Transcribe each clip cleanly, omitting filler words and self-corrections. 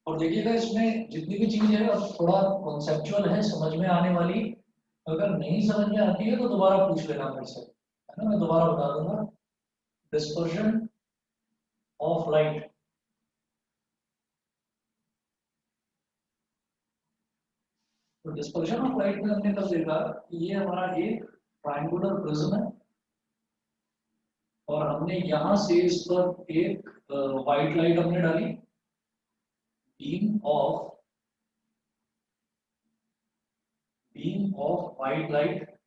और देखिएगा इसमें जितनी भी चीज है अब थोड़ा कॉन्सेप्चुअल है, समझ में आने वाली। अगर नहीं समझ में आती है तो दोबारा पूछ लेना मेरे से, है ना, मैं दोबारा बता दूंगा। Dispersion of light. तो डिस्पर्जन ऑफ लाइट में हमने कब देखा कि ये हमारा एक ट्रायंगुलर प्रिज्म है, और हमने यहाँ से इस पर एक व्हाइट लाइट हमने डाली, बीम ऑफ व्हाइट लाइट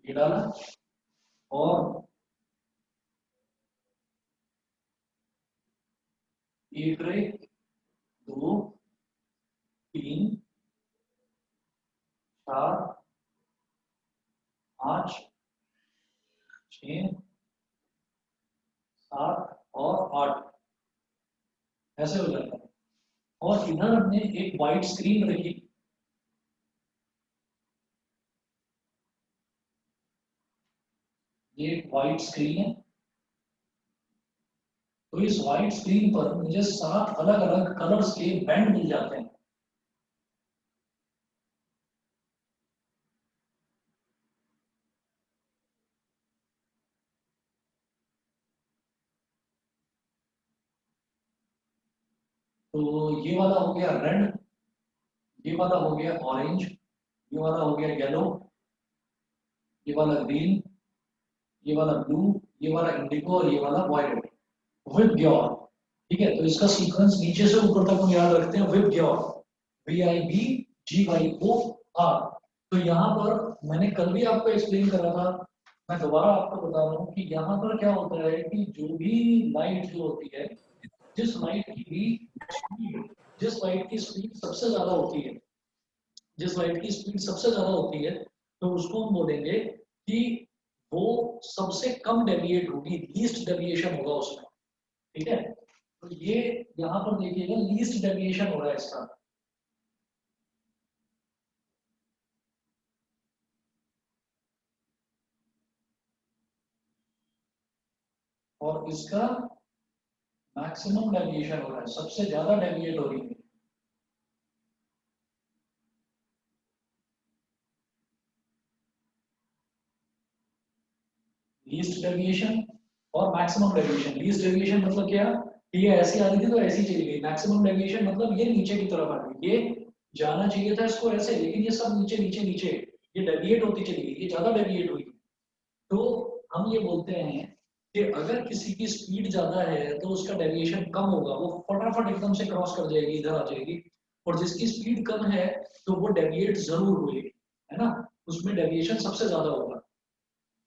ये डाला, और एक रे, दो, तीन, चार, पाँच, छः, सात और आठ, ऐसे हो जाता है। और इधर हमने एक व्हाइट स्क्रीन रखी, ये एक व्हाइट स्क्रीन है। तो इस व्हाइट स्क्रीन पर मुझे 7 अलग अलग कलर्स के बैंड मिल जाते हैं। तो ये वाला हो गया रेड, ये वाला हो गया ऑरेंज, ये वाला हो गया येलो, ये वाला ग्रीन, ये वाला ब्लू, ये वाला इंडिगो और ये वाला वायलेट। विद ग्योर, ठीक है। तो इसका सीक्वेंस नीचे से ऊपर तक हम याद रखते हैं, विद ग्योर, VIBGYOR। तो यहाँ पर मैंने कल भी आपको एक्सप्लेन करा था, मैं दोबारा आपको बता रहा हूँ कि यहाँ पर क्या होता है कि जो भी लाइट जो होती है, जिस लाइट की भी स्पीड, जिस लाइट की स्पीड सबसे ज्यादा होती है, जिस लाइट की स्पीड सबसे ज्यादा होती है, तो उसको हम बोलेंगे कि वो सबसे कम डेविएट होगी, लीस्ट डेविएशन होगा उसमें, ठीक है। तो ये यहाँ पर देखिएगा लीस्ट डेविएशन हो रहा है इसका। और इसका मैक्सिमम डेविएशन हो रहा है, सबसे ज्यादा डेविएट हो रही है। लीस्ट डेविएशन और मैक्सिमम डेविएशन। लीस्ट डेविएशन मतलब क्या, कि ये ऐसी आ रही थी तो ऐसी चली गई। मैक्सिमम डेविएशन मतलब ये नीचे की तरफ आ गई, ये जाना चाहिए था इसको ऐसे, लेकिन ये सब नीचे नीचे नीचे, ये डेविएट होती चली गई, ये ज्यादा डेविएट हुई। तो हम ये बोलते हैं कि अगर किसी की स्पीड ज्यादा है तो उसका डेविएशन कम होगा, वो फटाफट एकदम से क्रॉस कर जाएगी, इधर आ जाएगी। और जिसकी स्पीड कम है तो वो डेविएट जरूर हुई, है ना, उसमें डेविएशन सबसे ज्यादा होगा।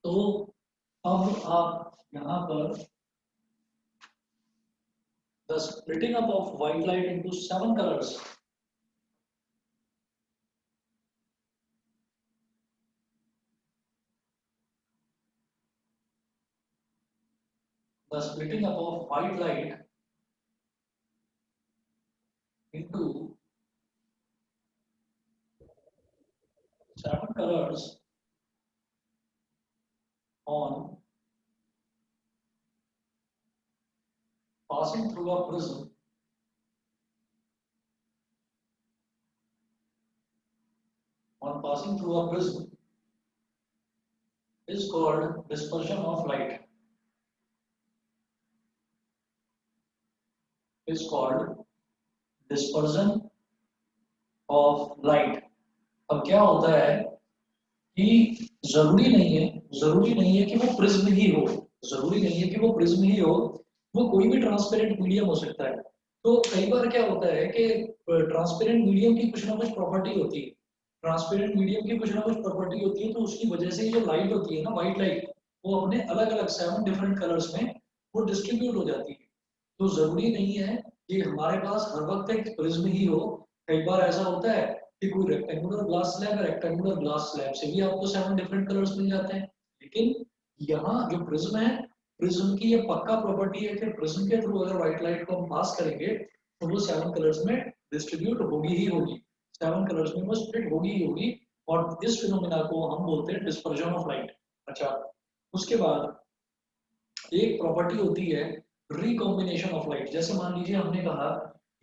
तो अब आप यहाँ पर the splitting up of white light into 7 colors, the splitting up of white light into 7 colors on passing through a prism is called dispersion of light, is called dispersion of light। अब क्या होता है कि जरूरी नहीं है कि वो प्रिज्म ही हो, जरूरी नहीं है कि वो प्रिज्म ही हो, वो कोई भी ट्रांसपेरेंट मीडियम हो सकता है। तो कई बार क्या होता है कि ट्रांसपेरेंट मीडियम की कुछ ना कुछ प्रॉपर्टी होती है, ट्रांसपेरेंट मीडियम की कुछ ना कुछ प्रॉपर्टी होती है, तो उसकी वजह से जो लाइट होती है ना, व्हाइट लाइट, वो अपने अलग अलग 7 डिफरेंट कलर्स में वो डिस्ट्रीब्यूट हो जाती है। तो जरूरी नहीं है कि हमारे पास हर वक्त एक प्रिज्म ही हो। कई बार ऐसा होता है कि कोई रेक्टेंगुलर ग्लास स्लैब है, रेक्टेंगुलर ग्लास स्लैब से भी आपको 7 डिफरेंट कलर्स मिल जाते हैं। लेकिन यहाँ जो प्रिज्म है, प्रिज्म की ये पक्का प्रॉपर्टी है कि प्रिज्म के थ्रू अगर व्हाइट लाइट को हम पास करेंगे तो वो 7 कलर्स में डिस्ट्रीब्यूट होगी ही होगी, 7 कलर्स में वो स्प्लिट होगी ही होगी। और इस फिनोमिना को हम बोलते हैं डिस्पर्जन ऑफ लाइट। अच्छा, उसके बाद एक प्रॉपर्टी होती है रिकॉम्बिनेशन ऑफ लाइट। जैसे मान लीजिए हमने कहा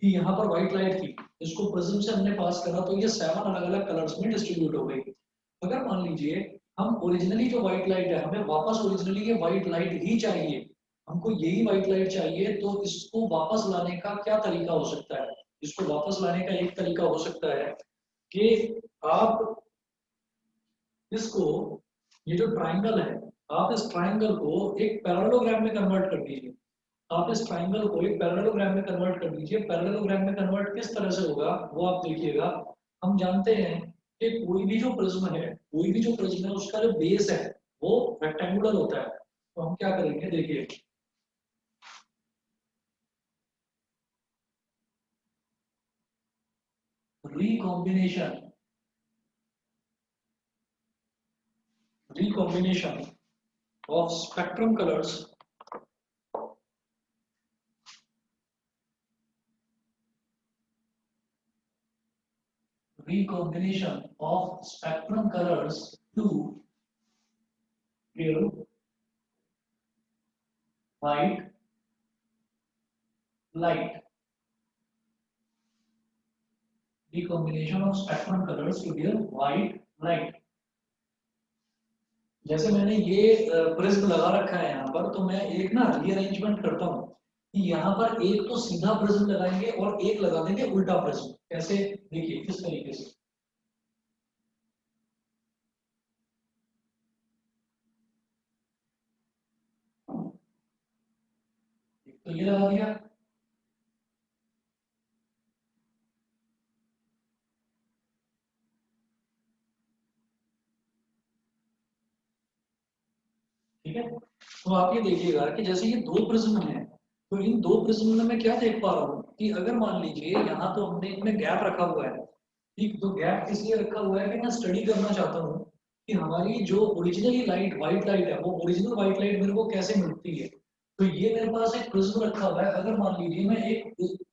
कि यहाँ पर व्हाइट लाइट थी, इसको प्रिज्म से हमने पास करा तो ये 7 अलग अलग कलर्स में डिस्ट्रीब्यूट हो गई। अगर मान लीजिए हम ओरिजिनली जो व्हाइट लाइट है, हमें वापस ओरिजिनली ये व्हाइट लाइट ही चाहिए, हमको यही व्हाइट लाइट चाहिए, तो इसको वापस लाने का क्या तरीका हो सकता है? इसको वापस लाने का एक तरीका हो सकता है कि आप इसको, ये जो ट्राइंगल है, आप इस ट्राइंगल को एक पैरेललोग्राम में कन्वर्ट कर दीजिए। आप इस ट्राइंगल को एक पैरेललोग्राम में कन्वर्ट कर दीजिए। पैरेललोग्राम में कन्वर्ट किस तरह से होगा वो आप देखिएगा। हम जानते हैं कि कोई भी जो प्रिज्म है, कोई भी जो प्रिज्म है, उसका जो बेस है वो रेक्टेंगुलर होता है। तो हम क्या करेंगे, देखिए, recombination recombination of spectrum colours recombination of spectrum colors to give white light. Recombination of spectrum colors to give white light. जैसे मैंने ये प्रिज्म लगा रखा है यहाँ पर, तो मैं एक ना रीअरेंजमेंट करता हूँ कि यहाँ पर एक तो सीधा प्रिज्म लगाएंगे और एक लगा देंगे उल्टा प्रिज्म। कैसे, देखिए किस तरीके से। एक तो ये लगा दिया, ठीक है। तो आप ये देखिएगा कि जैसे ये दो प्रिज्म है, तो इन दो प्रिज्म में मैं क्या देख पा रहा हूँ कि अगर मान लीजिए यहाँ तो हमने इनमें गैप रखा हुआ है, ठीक, तो गैप इसलिए रखा हुआ है कि मैं स्टडी करना चाहता हूँ कि हमारी जो ओरिजिनली लाइट व्हाइट लाइट है, वो ओरिजिनल व्हाइट लाइट मेरे को कैसे मिलती है। तो ये मेरे पास एक प्रिज्म रखा हुआ है। अगर मान लीजिए मैं एक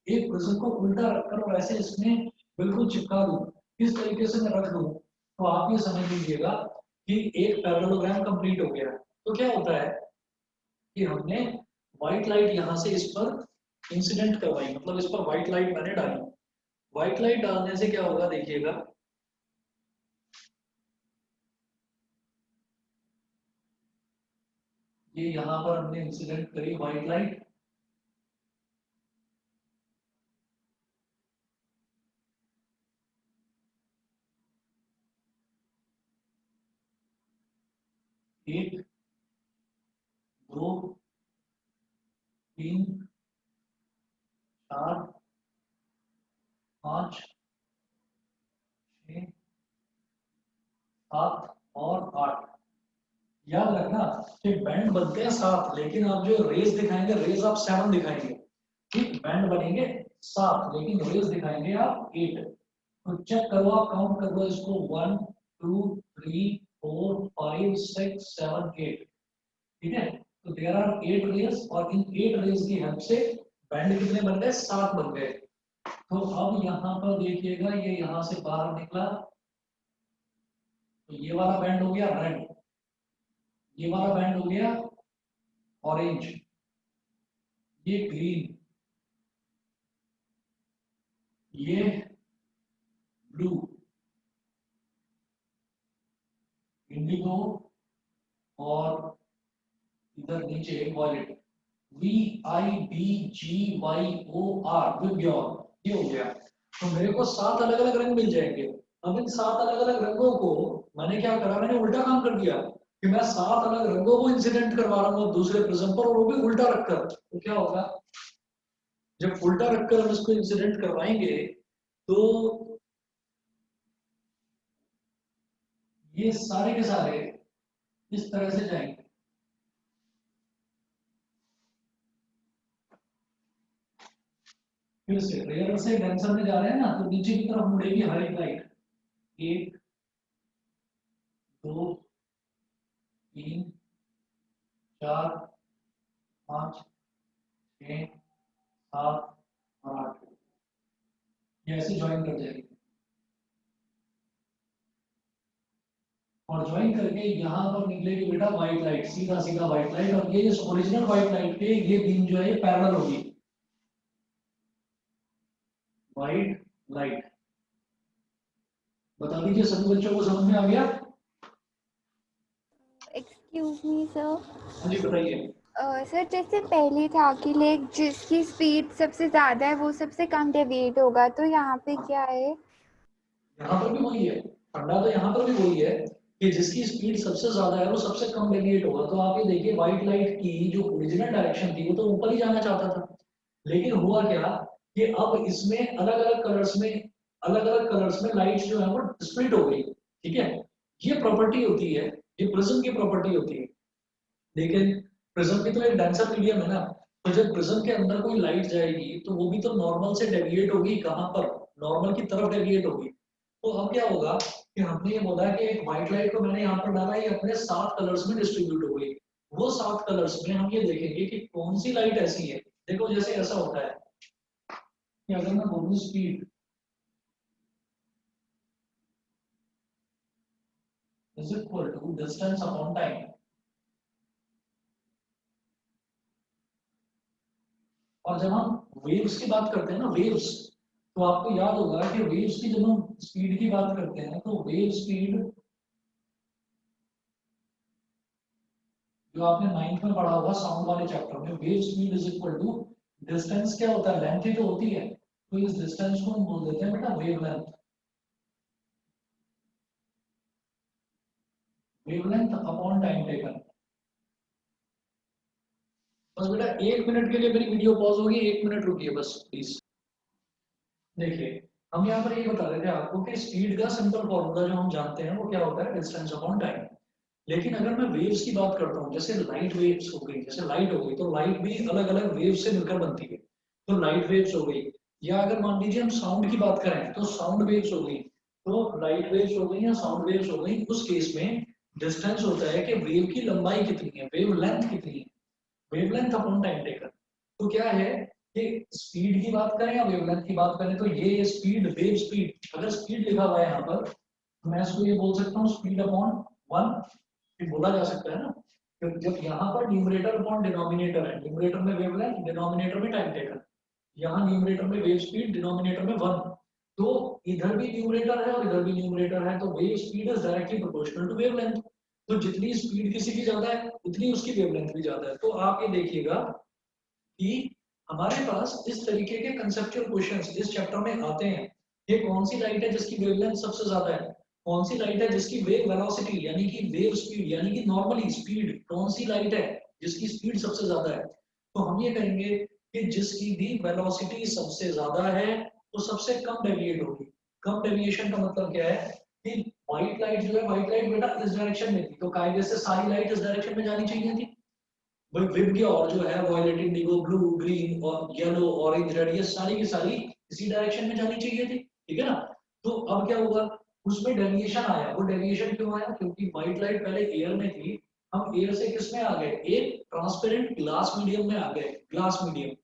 एक प्रिज्म को उल्टा रखकर और ऐसे इसमें बिल्कुल चिपका दूं, इस तरीके से मैं रख दूं, तो आप ये समझ लीजिएगा कि एक पैरेललोग्राम कंप्लीट हो गया। तो क्या होता है कि हमने व्हाइट लाइट यहाँ से इस पर इंसिडेंट करवाई, मतलब इस पर व्हाइट लाइट मैंने डाली। व्हाइट लाइट डालने से क्या होगा, देखिएगा, ये यहाँ पर हमने इंसिडेंट करी व्हाइट लाइट, एक, दो, तीन, चार, पाँच, छः, सात और आठ। याद रखना कि बैंड बनते हैं सात, लेकिन आप जो रेस दिखाएंगे, रेस आप 7 दिखाएंगे। ठीक, बैंड बनेंगे 7 लेकिन रेस दिखाएंगे आप 8। तो चेक करो, आप काउंट कर लो इसको, 1 2 3 4 5 6 7 8। ठीक है, तो देयर आर 8 रेस, और इन 8 रेस की हेल्प से बैंड कितने बन गए, 7 बन गए। तो अब यहाँ पर देखिएगा, ये यहाँ से बाहर निकला, तो ये वाला बैंड हो गया रेड, ये वाला बैंड हो गया ऑरेंज, ये ग्रीन, ये ब्लू, इंडिगो, और इधर नीचे violet. V I B G Y O R, VIBGYOR, ये हो गया। तो मेरे को 7 अलग अलग रंग मिल जाएंगे। अब इन 7 अलग अलग रंगों को मैंने क्या करा, मैंने उल्टा काम कर दिया कि मैं 7 अलग रंगों को इंसिडेंट करवा रहा हूँ दूसरे प्रिज्म पर, और वो भी उल्टा रखकर। तो क्या होगा, जब उल्टा रखकर हम इसको इंसिडेंट करवाएंगे, तो ये सारे के सारे इस तरह से जाएंगे। फिर से रेयर से डेंसर में जा रहे हैं ना, तो नीचे की तरफ मुड़ेगी हर एक लाइट। एक, दो, तीन, चार, पाँच, छः, सात और आठ, ये ऐसे ज्वाइन कर जाएगी। और ज्वाइन करके यहाँ पर निकलेगी बेटा व्हाइट लाइट, सीधा सीधा व्हाइट लाइट, और ये इस ओरिजिनल व्हाइट लाइट के ये बीम जो है ये पैरेलल होगी, व्हाइट लाइट। बता दीजिए सभी बच्चों को समझ में आ गया? Excuse me sir. हाँ जी बताइए। सर जैसे पहले था कि लाइक जिसकी स्पीड सबसे ज़्यादा है वो सबसे कम डेविएट होगा, तो यहाँ पे क्या है? यहाँ पर भी वही है, फंडा तो यहाँ पर भी वही है कि जिसकी स्पीड सबसे ज्यादा है वो सबसे कम डेविएट होगा। तो आप ये देखिए व्हाइट लाइट की जो ओरिजिनल डायरेक्शन थी वो तो ऊपर ही जाना चाहता था, लेकिन हुआ क्या कि अब इसमें अलग अलग कलर्स में लाइट्स जो है वो स्प्लिट हो गई। ठीक है, ये प्रॉपर्टी होती है, ये प्रिज्म की प्रॉपर्टी होती है। लेकिन प्रिज्म भी तो एक डेंसर मीडियम है ना, तो जब प्रिज्म के अंदर कोई लाइट जाएगी तो वो भी तो नॉर्मल से डेविएट होगी, कहाँ पर, नॉर्मल की तरफ डेविएट होगी। तो अब क्या होगा कि हमने ये बोला कि एक व्हाइट लाइट को मैंने यहाँ पर डाला, ये अपने 7 कलर्स में डिस्ट्रीब्यूट हो गई। वो 7 कलर्स में हम ये देखेंगे कि कौन सी लाइट ऐसी है। देखो जैसे ऐसा होता है कि अगर मैं बोलूँ speed is equal to distance upon time, और जब हम वेव्स की बात करते हैं ना, वेव्स, तो आपको याद होगा कि वेव्स की जब हम स्पीड की बात करते हैं तो वेव स्पीड जो आपने 9th में पढ़ा होगा साउंड वाले चैप्टर में, wave speed is equal to distance, क्या होता है, लेंथ ही तो होती है, तो इस डिस्टेंस को हम बोल देते हैं बेटा wave length, wave length upon time taken. बस बेटा 1 मिनट के लिए मेरी वीडियो पॉज होगी, 1 मिनट रुकिए बस प्लीज। देखिए हम यहाँ पर ये बता रहे थे आपको कि स्पीड का सिंपल फॉर्मूला जो हम जानते हैं वो क्या होता है, डिस्टेंस अपॉन टाइम। लेकिन अगर मैं वेव्स की बात करता हूँ, जैसे लाइट वेव्स हो गई, जैसे लाइट हो गई, तो लाइट भी अलग अलग वेव्स से मिलकर बनती है, तो लाइट वेव्स हो गई। या अगर मान लीजिए हम साउंड की बात करें तो साउंड वेव्स हो गई, तो लाइट वेव्स हो गई या साउंड वेव्स हो गई, उस केस में डिस्टेंस होता है कि वेव की लंबाई कितनी है, वेव लेंथ कितनी है, वेवलेंथ अपॉन टाइम टेकन। तो क्या है कि स्पीड की बात करें या वेवलेंथ की बात करें, तो ये स्पीड, वेव स्पीड, अगर स्पीड लिखा हुआ है यहाँ पर तो मैं इसको ये बोल सकता हूँ स्पीड अपॉन 1, ये बोला जा सकता है ना, क्योंकि जब यहाँ पर न्यूमरेटर अपॉन डिनोमिनेटर है, न्यूमरेटर में वेवलेंथ, डिनोमिनेटर में टाइम टेकन, यहाँ न्यूमरेटर में वेव स्पीड, डिनोमिनेटर में 1, तो इधर भी न्यूमरेटर है और इधर भी न्यूमरेटर है, तो wave speed is directly proportional to wavelength. तो जितनी स्पीड किसी की ज्यादा है उतनी उसकी वेवलेंथ भी ज्यादा है। तो आप ये देखिएगा कि हमारे पास इस तरीके के कंसेप्चुअल क्वेश्चंस इस चैप्टर में आते हैं। ये कौन सी लाइट है जिसकी वेवलेंथ सबसे ज्यादा है, कौन सी लाइट है जिसकी वेव वेलोसिटी यानी कि वेव स्पीड यानी कि नॉर्मली स्पीड, कौन सी लाइट है जिसकी स्पीड सबसे ज्यादा है। तो हम ये कहेंगे कि जिसकी भी वेलोसिटी सबसे ज्यादा है वो सबसे कम डेविएट होगी। कम डेविएशन का मतलब क्या है कि व्हाइट लाइट जो है, व्हाइट लाइट बेटा इस डायरेक्शन में थी तो कायदे से सारी लाइट इस डायरेक्शन में जानी चाहिए थी भाई। विब के और जो है वॉयलेट, इंडिगो, ब्लू, ग्रीन और येलो, ऑरेंज, रेड, ये सारी की सारी इसी डायरेक्शन में जानी चाहिए थी, ठीक है ना। तो अब क्या होगा, उसमें डेविएशन आया, वो डेविएशन क्यों आया, क्योंकि व्हाइट लाइट पहले एयर में थी, हम एयर से किस में आ गए, एक ट्रांसपेरेंट ग्लास मीडियम में आ गए। ग्लास मीडियम,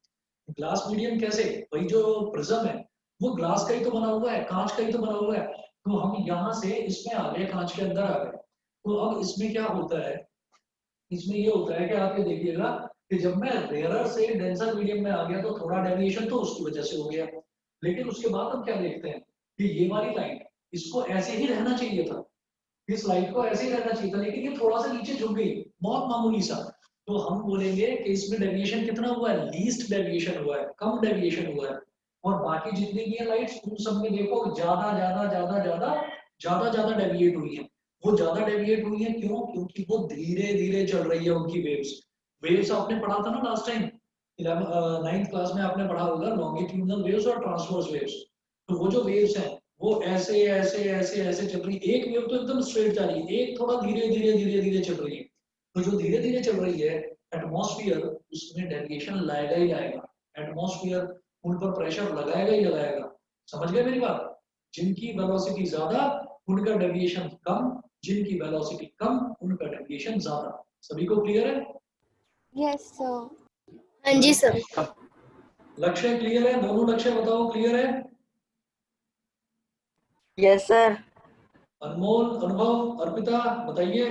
ग्लास मीडियम कैसे, वही जो प्रिज्म है वो ग्लास का ही तो बना हुआ है, कांच का ही तो बना हुआ है, तो हम यहाँ से इसमें आ गए, कांच के अंदर आ गए। तो अब इसमें क्या होता है, इसमें ये होता है कि आप ये देखिएगा कि जब मैं रेयरर से डेंसर मीडियम में आ गया तो थोड़ा डेविएशन तो उसकी वजह से हो गया, लेकिन उसके बाद हम क्या देखते हैं कि ये वाली लाइन, इसको ऐसे ही रहना चाहिए था, इस लाइट को ऐसे ही रहना चाहिए था, लेकिन ये थोड़ा सा नीचे झुक गई, बहुत मामूली सा। तो हम बोलेंगे कि इसमें डेविएशन कितना हुआ है, लीस्ट डेविएशन हुआ है, कम डेविएशन हुआ है। और बाकी जितनी भी है लाइट्स उन सब में देखो ज्यादा ज्यादा ज्यादा ज्यादा ज्यादा ज्यादा डेविएट हुई है। वो ज्यादा डेविएट हुई है क्यों, क्योंकि वो धीरे धीरे चल रही है उनकी वेव्स। वेव्स आपने पढ़ा था ना लास्ट टाइम, 9th क्लास में आपने पढ़ा होगा लॉन्गिट्यूडनल वेव्स और ट्रांसवर्स वेव्स। तो वो जो वेव्स हैं वो ऐसे ऐसे ऐसे ऐसे चल रही है, एक वेव तो एकदम स्ट्रेट जा रही है, एक थोड़ा धीरे धीरे धीरे धीरे चल रही है। तो जो धीरे धीरे चल रही है एटमॉस्फेयर उसमें डेविएशन लाएगा ही लाएगा, एटमॉस्फेयर उन पर प्रेशर लगाएगा ही लगाएगा। समझ गए मेरी बात, जिनकी वेलोसिटी ज्यादा उनका डेविएशन कम, जिनकी वेलोसिटी कम उनका डेविएशन ज्यादा। सभी को क्लियर है? Yes sir. हाँ जी सर। लक्ष्य क्लियर है, दोनों लक्ष्य बताओ क्लियर है? Yes sir. अनमोल, अनुभव, अर्पिता बताइए।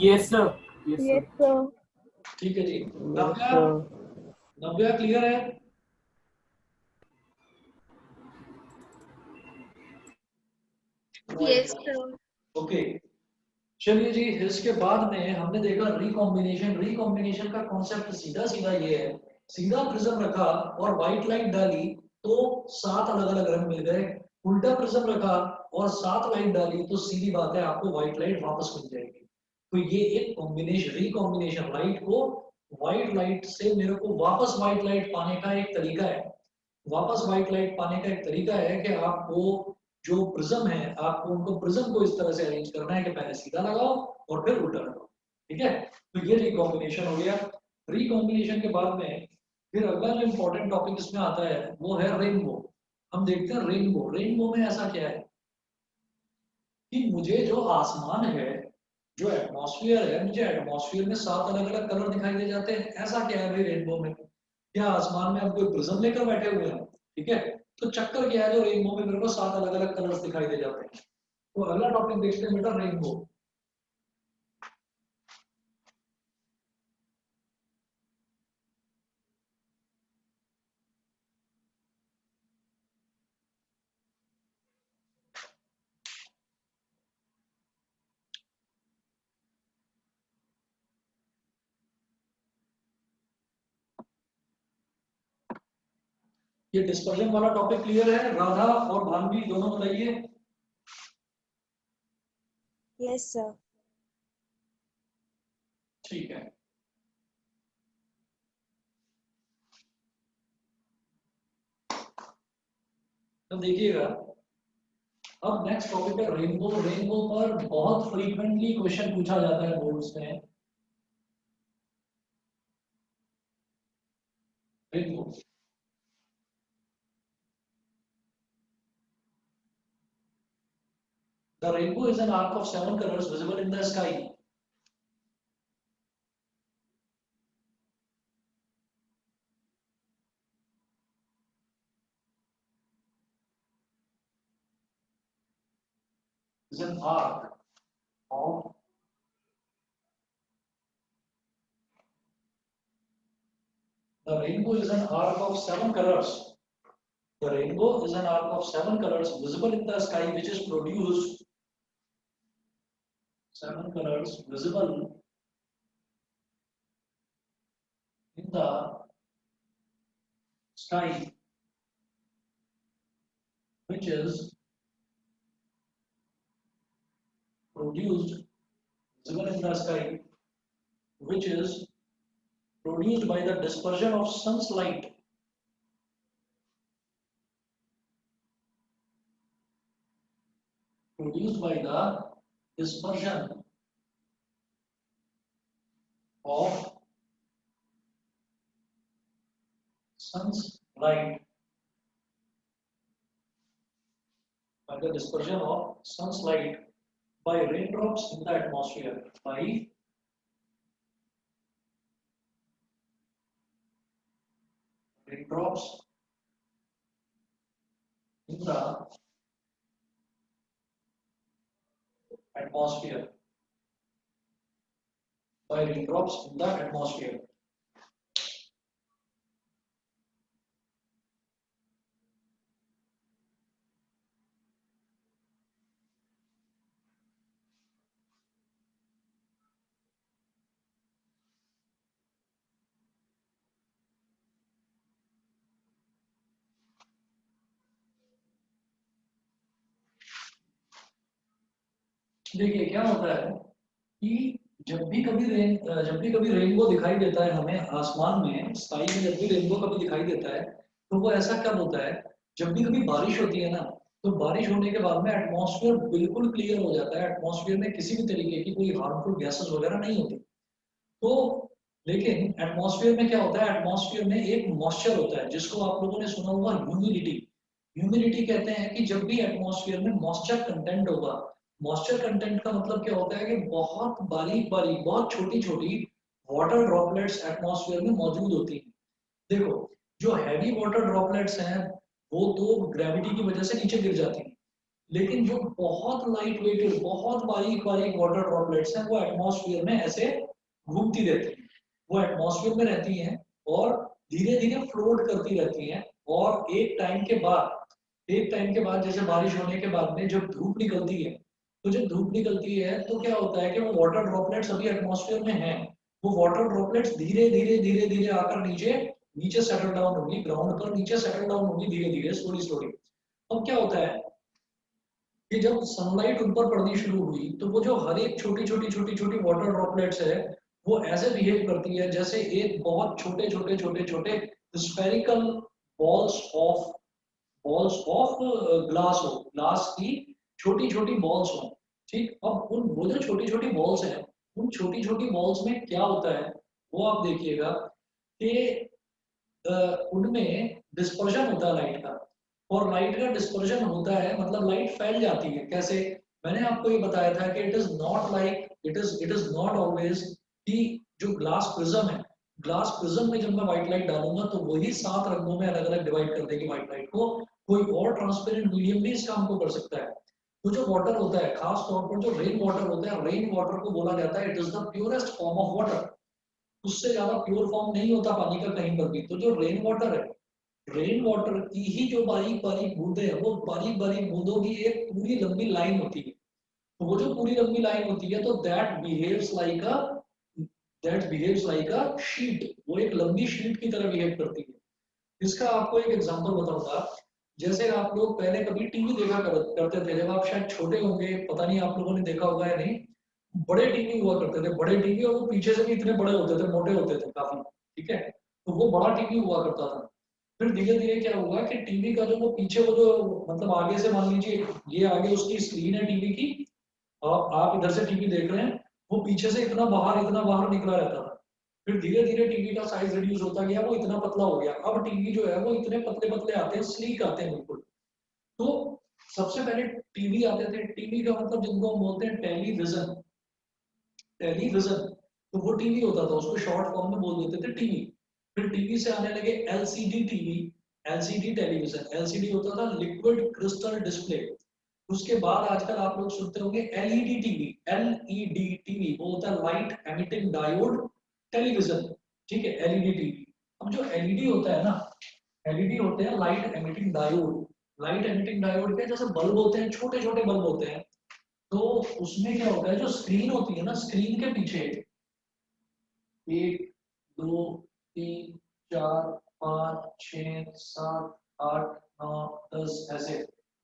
Yes sir. Yes Yes, sir. sir. ठीक है जी। Yes, नव्या, sir. नव्या क्लियर है? Yes, sir. ओके, चलिए जी। इसके बाद में हमने देखा रिकॉम्बिनेशन। रिकॉम्बिनेशन का कॉन्सेप्ट सीधा सीधा ये है, सीधा प्रिज्म रखा और व्हाइट लाइट डाली तो 7 अलग अलग रंग मिल गए। उल्टा प्रिज्म रखा और 7 लाइट डाली तो सीधी बात है आपको व्हाइट लाइट वापस मिल जाएगी। तो ये एक कॉम्बिनेशन, रिकॉम्बिनेशन, लाइट को व्हाइट लाइट से मेरे को वापस व्हाइट लाइट पाने का एक तरीका है। वापस व्हाइट लाइट पाने का एक तरीका है कि आपको जो प्रिज्म है, आपको उनको प्रिज्म को इस तरह से अरेंज करना है कि पहले सीधा लगाओ और फिर उल्टा लगाओ। ठीक है, तो ये रिकॉम्बिनेशन हो गया। रिकॉम्बिनेशन के बाद में फिर अगला जो इंपॉर्टेंट टॉपिक इसमें आता है वो है रेनबो। हम देखते हैं रेनबो। रेनबो में ऐसा क्या है कि मुझे जो आसमान है, जो एटमॉस्फेयर है, मुझे एटमॉस्फेयर में 7 अलग अलग कलर दिखाई दे जाते हैं। ऐसा क्या है भाई रेनबो में? क्या आसमान में हम कोई प्रिज्म लेकर बैठे हुए हैं? ठीक है, तो चक्कर क्या है जो रेनबो में मेरे को 7 अलग अलग कलर्स दिखाई दे जाते हैं। तो अगला टॉपिक देखते हैं बेटा, रेनबो। ये डिस्पर्जन वाला टॉपिक क्लियर है? राधा और भानवी दोनों बताइए। Yes, sir. ठीक है, तो देखिएगा अब नेक्स्ट टॉपिक है रेनबो। रेनबो पर बहुत फ्रीक्वेंटली क्वेश्चन पूछा जाता है बोर्ड्स में। Rainbow, the rainbow is an arc of 7 colors visible in the sky. Is an arc of the rainbow is an arc of 7 colors. The rainbow is an arc of 7 colors visible in the sky, which is produced 7 colors visible in the sky, which is produced visible in the sky, which is produced by the dispersion of sun's light. Produced by the dispersion of sun's light, by the dispersion of sun's light by raindrops in the atmosphere, by raindrops in the atmosphere, by raindrops in the atmosphere. देखिए क्या होता है कि जब भी कभी rainbow दिखाई देता है हमें आसमान में, स्काई में जब भी रेनबो कभी दिखाई देता है तो वो ऐसा कब होता है, जब भी कभी बारिश होती है ना, तो बारिश होने के बाद में एटमॉस्फेयर बिल्कुल क्लियर हो जाता है। एटमॉस्फेयर में किसी भी तरीके की कोई हार्मफुल गैसेस वगैरह नहीं होती। तो लेकिन एटमॉस्फेयर में क्या होता है, एटमॉस्फेयर में एक मॉइस्चर होता है जिसको आप लोगों ने सुना होगा ह्यूमिडिटी। ह्यूमिडिटी कहते हैं कि जब भी एटमॉस्फेयर में मॉइस्चर कंटेंट होगा, मॉइस्चर कंटेंट का मतलब क्या होता है कि बहुत बारीक बारीक, बहुत छोटी छोटी वाटर ड्रॉपलेट्स एटमॉस्फेयर में मौजूद होती हैं। देखो, जो हैवी वाटर ड्रॉपलेट्स हैं वो तो ग्रेविटी की वजह से नीचे गिर जाती हैं, लेकिन जो बहुत लाइट वेटेड, बहुत बारीक बारीक वाटर ड्रॉपलेट्स हैं वो एटमॉस्फेयर में ऐसे घूमती रहती हैं, वो एटमॉस्फेयर में रहती हैं और धीरे धीरे फ्लोट करती रहती हैं। और एक टाइम के बाद जैसे बारिश होने के बाद में जब धूप निकलती है, तो जब धूप निकलती है तो क्या होता है कि वो वाटर ड्रॉपलेट्स अभी एटमॉस्फेयर में हैं, वो वाटर ड्रॉपलेट्स धीरे धीरे धीरे धीरे आकर नीचे नीचे सेटल डाउन होगी, ग्राउंड पर नीचे सेटल डाउन होगी धीरे धीरे, स्लोली स्लोली। अब क्या होता है कि जब सनलाइट उन पर पड़नी शुरू हुई तो वो जो हर एक छोटी छोटी छोटी छोटी वाटर ड्रॉपलेट्स है वो ऐसे बिहेव करती है जैसे एक बहुत छोटे छोटे छोटे छोटे स्फेरिकल बॉल्स ऑफ ग्लास हो, ग्लास की छोटी छोटी बॉल्स हो। ठीक, अब उन वो जो छोटी छोटी बॉल्स हैं, उन छोटी छोटी बॉल्स में क्या होता है वो आप देखिएगा कि उनमें डिस्पर्शन होता है लाइट का। और लाइट का डिस्पर्शन होता है मतलब लाइट फैल जाती है। कैसे? मैंने आपको ये बताया था कि इट इज नॉट ऑलवेज कि जो ग्लास प्रिज्म है, ग्लास प्रिज्म में जब मैं व्हाइट लाइट डालूंगा तो वही 7 रंगों में अलग अलग डिवाइड कर देगी व्हाइट लाइट को। कोई और ट्रांसपेरेंट मीडियम भी इस काम को कर सकता है। तो जो वाटर होता है, खास तौर पर जो रेन वाटर होता है, रेन वाटर को बोला जाता है it is the purest form of water. उससे ज्यादा प्योर फॉर्म नहीं होता पानी का कहीं पर भी। तो जो रेन वाटर है, रेन वाटर की ही जो बारीक बारीक बूंदे हैं, वो बारीक बारीक बूंदों की एक पूरी लंबी लाइन होती है। तो वो जो पूरी लंबी लाइन होती है तो that behaves like a sheet, वो एक लंबी शीट की तरह बिहेव करती है। इसका आपको एक एग्जांपल बताऊंगा। जैसे आप लोग पहले कभी टीवी करते थे, जब आप शायद छोटे होंगे, पता नहीं आप लोगों ने देखा होगा या नहीं, बड़े टीवी हुआ करते थे, बड़े टीवी, और वो पीछे से भी इतने बड़े होते थे, मोटे होते थे काफी। ठीक है, तो वो बड़ा टीवी हुआ करता था। फिर धीरे धीरे क्या हुआ कि टीवी का जो वो पीछे वो जो मतलब आगे से मान लीजिए ये आगे उसकी स्क्रीन है टीवी की, और आप इधर से टीवी देख रहे हैं, वो पीछे से इतना बाहर निकला रहता था। फिर धीरे धीरे टीवी का साइज रिड्यूस होता गया, वो इतना पतला हो गया। अब टीवी जो है वो इतने पतले पतले आते हैं, स्लीक आते हैं बिल्कुल। तो सबसे पहले टीवी आते थे, टीवी का मतलब जिनको हम बोलते हैं टेलीविजन, टेलीविजन, तो वो टीवी होता था, उसको शॉर्ट फॉर्म में बोल देते थे टीवी। फिर टीवी से आने लगे LCD TV, LCD television, LCD होता था लिक्विड क्रिस्टल डिस्प्ले। उसके बाद आजकल आप लोग सुनते होंगे एलईडी टीवी, एलईडी टीवी वो होता है लाइट एमिटिंग डायोड टेलीविजन। ठीक है, एलईडी टीवी। अब जो एलईडी होता है ना, एलईडी होते हैं light emitting diode. Light emitting diode के जैसे बल्ब होते हैं, छोटे छोटे बल्ब होते हैं। तो उसमें क्या होता है, जो स्क्रीन होती है ना, स्क्रीन के पीछे 1 2 3 4 5 6 7 8 9 10 ऐसे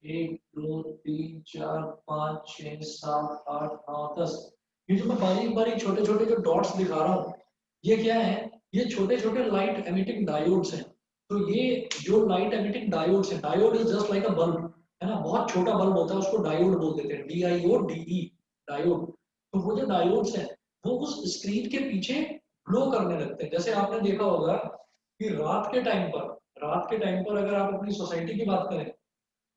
1 2 3 4 5 6 7 8 9 10। ये जो मैं बारीक बारीक छोटे छोटे जो डॉट्स दिखा रहा हूँ, ये क्या है? ये छोटे छोटे लाइट एमिटिंग डायोड्स हैं। तो ये जो लाइट एमिटिंग डायोड्स है, diode is just like a bulb, है ना, बहुत छोटा बल्ब होता है, उसको डायोड बोल देते हैं, DIODE, डायोड। तो वो जो डायोड्स हैं वो उस स्क्रीन के पीछे ग्लो करने लगते हैं। जैसे आपने देखा होगा कि रात के टाइम पर अगर आप अपनी सोसाइटी की बात करें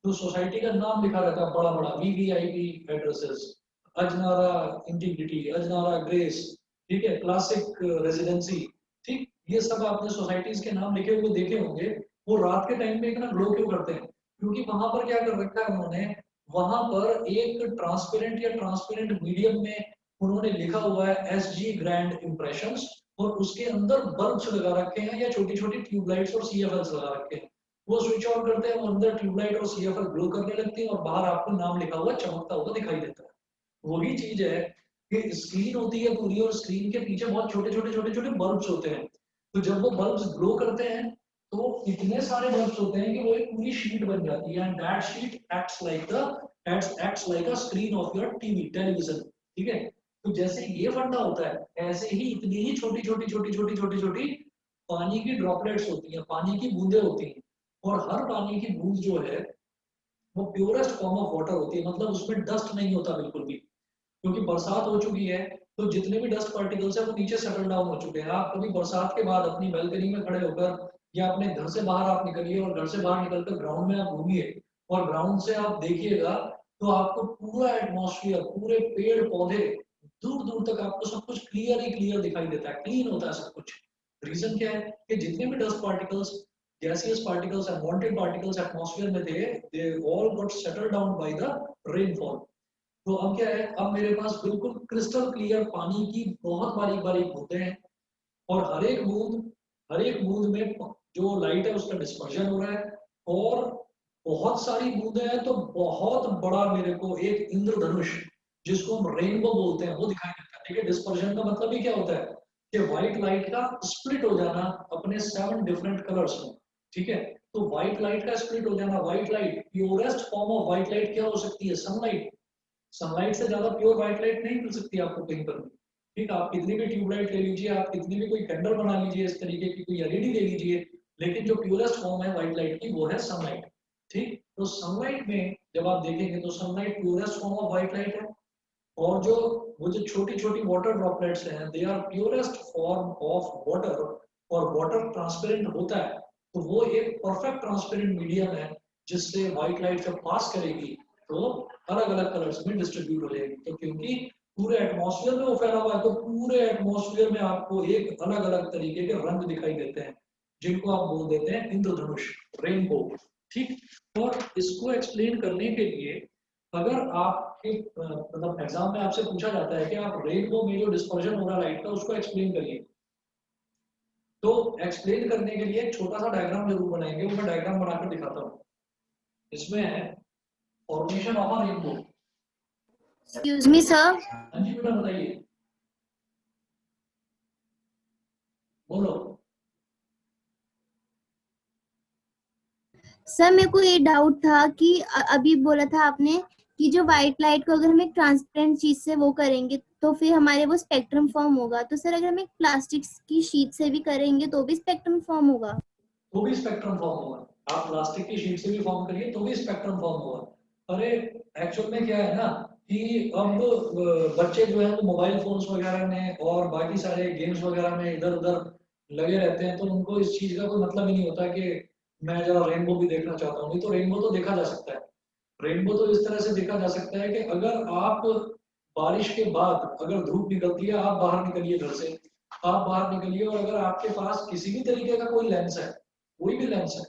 तो सोसाइटी का नाम लिखा रहता है बड़ा बड़ा, VVIP addresses, Ajnara integrity, Ajnara grace, ठीक है, क्लासिक रेजिडेंसी। ठीक, ये सब आपने सोसाइटीज के नाम लिखे हुए देखे होंगे। वो रात के टाइम पे इतना ग्लो क्यों करते हैं? क्योंकि वहां पर क्या कर रखा है उन्होंने, वहां पर एक ट्रांसपेरेंट मीडियम में उन्होंने लिखा हुआ है SG ग्रैंड इम्प्रेशंस, और उसके अंदर बल्ब्स लगा रखे हैं या छोटी छोटी ट्यूबलाइट्स और CFLs लगा रखे हैं। वो स्विच ऑन करते हैं, वो अंदर ट्यूबलाइट और CFL ग्लो करने लगती है और बाहर आपको नाम लिखा हुआ चमकता हुआ दिखाई देता है। वही चीज है कि स्क्रीन होती है पूरी, और स्क्रीन के पीछे बहुत छोटे छोटे छोटे छोटे बल्ब्स होते हैं। तो जब वो बल्ब्स ग्लो करते हैं तो इतने सारे बल्ब्स होते हैं कि वो एक पूरी शीट बन जाती है, and that sheet acts like a screen of your TV, television. ठीक है, तो जैसे ये फंडा होता है, ऐसे ही इतनी ही छोटी छोटी छोटी छोटी छोटी छोटी पानी की ड्रॉपलेट्स होती हैं, पानी की बूंदें होती हैं। और हर पानी की बूंद जो है वो प्योरेस्ट फॉर्म ऑफ वाटर होती है, मतलब उसमें डस्ट नहीं होता बिल्कुल भी। क्योंकि बरसात हो चुकी है तो जितने भी डस्ट पार्टिकल्स है वो नीचे सेटल डाउन हो चुके हैं। आप कभी बरसात के बाद अपनी बैल्कनी में खड़े होकर या अपने घर से बाहर आप निकलिए, और घर से बाहर निकलकर ग्राउंड में आप घूमिए, और ग्राउंड से आप देखिएगा तो आपको पूरा एटमॉस्फेयर, पूरे पेड़ पौधे, दूर दूर तक आपको सब कुछ क्लियर ही क्लियर दिखाई देता है, क्लीन होता है सब कुछ। रीजन क्या है कि जितने भी dust particles gaseous particles, unwanted particles atmosphere में थे, they all got settled down by the rainfall. तो अब क्या है, अब मेरे पास बिल्कुल क्रिस्टल क्लियर पानी की बहुत बारीक बारीक बूंदें हैं, और हर एक बूंद में जो लाइट है उसका डिस्पर्जन हो रहा है, और बहुत सारी बूंदें हैं तो बहुत बड़ा मेरे को एक इंद्रधनुष जिसको हम रेनबो बोलते हैं वो दिखाई देता है। ठीक है, डिस्पर्जन का मतलब ही क्या होता है कि व्हाइट लाइट का स्प्लिट हो जाना अपने 7 डिफरेंट कलर्स में। ठीक है, तो व्हाइट लाइट का स्प्लिट हो जाना, white light purest form of white light क्या हो सकती है, सनलाइट। सनलाइट से ज्यादा प्योर व्हाइट लाइट नहीं मिल सकती आपको कहीं पर भी। ठीक, आप कितनी भी ट्यूबलाइट ले लीजिए, आप कितनी भी कोई कैंडल बना लीजिए, इस तरीके की कोई एलईडी ले लीजिए, लेकिन जो प्योरेस्ट फॉर्म है व्हाइट लाइट की वो है सनलाइट। ठीक, तो सनलाइट में जब आप देखेंगे तो sunlight purest form of white light है, और वो जो छोटी छोटी वाटर ड्रॉपलेट्स हैं they are purest form of water, और वाटर ट्रांसपेरेंट होता है, तो वो एक परफेक्ट ट्रांसपेरेंट मीडियम है जिससे व्हाइट लाइट जब पास करेगी तो अलग अलग कलर्स में डिस्ट्रीब्यूट हो जाएगी। तो क्योंकि पूरे एटमॉस्फेयर में वो फैला हुआ है, तो पूरे एटमॉस्फेयर में आपको एक अलग अलग तरीके के रंग दिखाई देते हैं जिनको आप बोल देते हैं इंद्रधनुष, रेनबो। ठीक, और इसको एक्सप्लेन करने के लिए अगर आपके मतलब एग्जाम में आपसे पूछा जाता है कि आप रेनबो में जो डिस्पर्जन हो रहा है लाइट का उसको एक्सप्लेन करिए, तो एक्सप्लेन करने के लिए एक छोटा सा डायग्राम जरूर बनाएंगे, वो मैं डायग्राम बनाकर दिखाता हूँ। इसमें है formation of a rainbow. Excuse me sir, हाँ जी बेटा बताइए, बोलो। सर मेरे को ये डाउट था कि अभी बोला था आपने कि जो व्हाइट लाइट को अगर हम एक ट्रांसपेरेंट चीज से वो करेंगे तो फिर हमारे वो स्पेक्ट्रम फॉर्म होगा, तो सर अगर हम एक प्लास्टिक की शीट से भी करेंगे तो भी स्पेक्ट्रम फॉर्म होगा? तो भी स्पेक्ट्रम फॉर्म होगा। आप प्लास्टिक की शीट से भी फॉर्म करिए तो भी स्पेक्ट्रम फॉर्म होगा। अरे एक्चुअल में क्या है ना कि अब बच्चे जो है वो मोबाइल फोन्स वगैरह में और बाकी सारे गेम्स वगैरह में इधर उधर लगे रहते हैं, तो उनको इस चीज का कोई मतलब ही नहीं होता कि मैं जरा रेनबो भी देखना चाहता हूँ। नहीं तो रेनबो तो देखा जा सकता है। रेनबो तो इस तरह से देखा जा सकता है कि अगर आप बारिश के बाद अगर धूप निकलती है, आप बाहर निकलिए घर से, आप बाहर निकलिए, और अगर आपके पास किसी भी तरीके का कोई लेंस है, कोई भी लेंस है,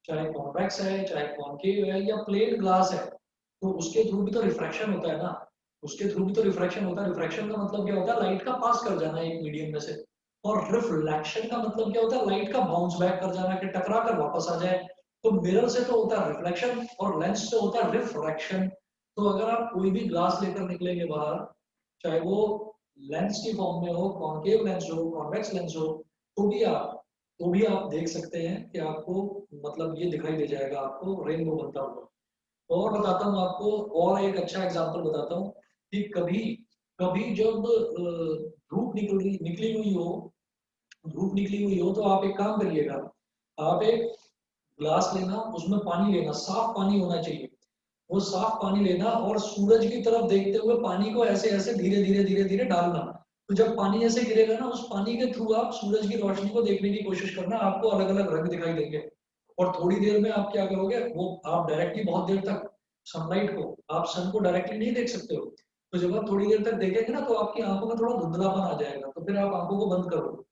चाहे कॉन्वेक्स है चाहे कॉन्केव है या प्लेन ग्लास है, तो उसके थ्रू भी तो रिफ्रैक्शन होता है ना, उसके थ्रू भी तो रिफ्रैक्शन होता है। रिफ्रैक्शन का मतलब क्या होता है, लाइट का पास कर जाना एक मीडियम में से, और रिफ्लेक्शन का मतलब क्या होता है, लाइट का बाउंस बैक कर जाना, कि टकरा कर वापस आ जाए। तो मिरर से तो होता है रिफ्लेक्शन और लेंस से होता है रिफ्रैक्शन। तो अगर आप कोई भी ग्लास लेकर निकलेंगे बाहर, चाहे वो लेंस की फॉर्म में हो, कॉन्केव लेंस हो, कॉन्वेक्स लेंस हो, तो भी आप देख सकते हैं कि आपको मतलब ये दिखाई दे जाएगा आपको रेनबो बनता हुआ। और बताता हूँ आपको, और एक अच्छा एग्जांपल बताता हूँ कि कभी कभी जब धूप निकली हुई हो तो आप एक काम करिएगा, आप एक ग्लास लेना, उसमें पानी लेना, साफ पानी होना चाहिए, वो साफ पानी लेना और सूरज की तरफ देखते हुए पानी को ऐसे ऐसे धीरे धीरे धीरे धीरे डालना। तो जब पानी ऐसे गिरेगा ना, उस पानी के थ्रू आप सूरज की रोशनी को देखने की कोशिश करना, आपको अलग अलग रंग दिखाई देंगे। और थोड़ी देर में आप क्या करोगे, वो आप डायरेक्टली बहुत देर तक सनलाइट को, आप सन को डायरेक्टली नहीं देख सकते हो, तो जब आप थोड़ी देर तक देखेंगे ना तो आपकी आंखों में थोड़ा धुंधलापन आ जाएगा, तो फिर आप आंखों को बंद करो।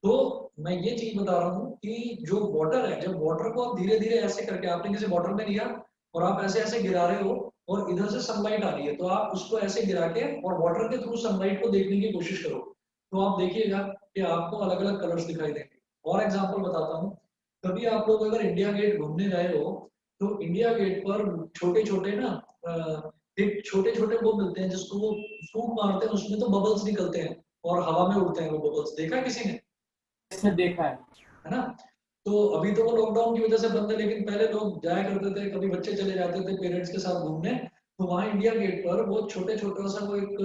तो मैं ये चीज बता रहा हूँ कि जो वाटर है, जब वाटर को आप धीरे धीरे ऐसे करके, आपने किसी वाटर में लिया और आप ऐसे ऐसे गिरा रहे हो और इधर से सनलाइट आ रही है, तो आप उसको ऐसे गिरा के और वाटर के थ्रू सनलाइट को देखने की कोशिश करो, तो आप देखिएगा कि आपको अलग अलग कलर्स दिखाई देंगे। और एग्जाम्पल बताता हूँ, कभी आप लोग अगर इंडिया गेट घूमने गए हो, तो इंडिया गेट पर छोटे छोटे ना एक छोटे छोटे वो मिलते हैं जिसको वो फूंक मारते हैं, उसमें तो बबल्स निकलते हैं और हवा में उड़ते हैं वो बबल्स, देखा किसी ने? इसने देखा है ना? तो अभी तो वो लॉकडाउन की वजह से बंद है, लेकिन पहले लोग जाया करते थे, कभी बच्चे चले जाते थे पेरेंट्स के साथ घूमने, तो वहाँ इंडिया गेट पर वो छोटे छोटा सा वो एक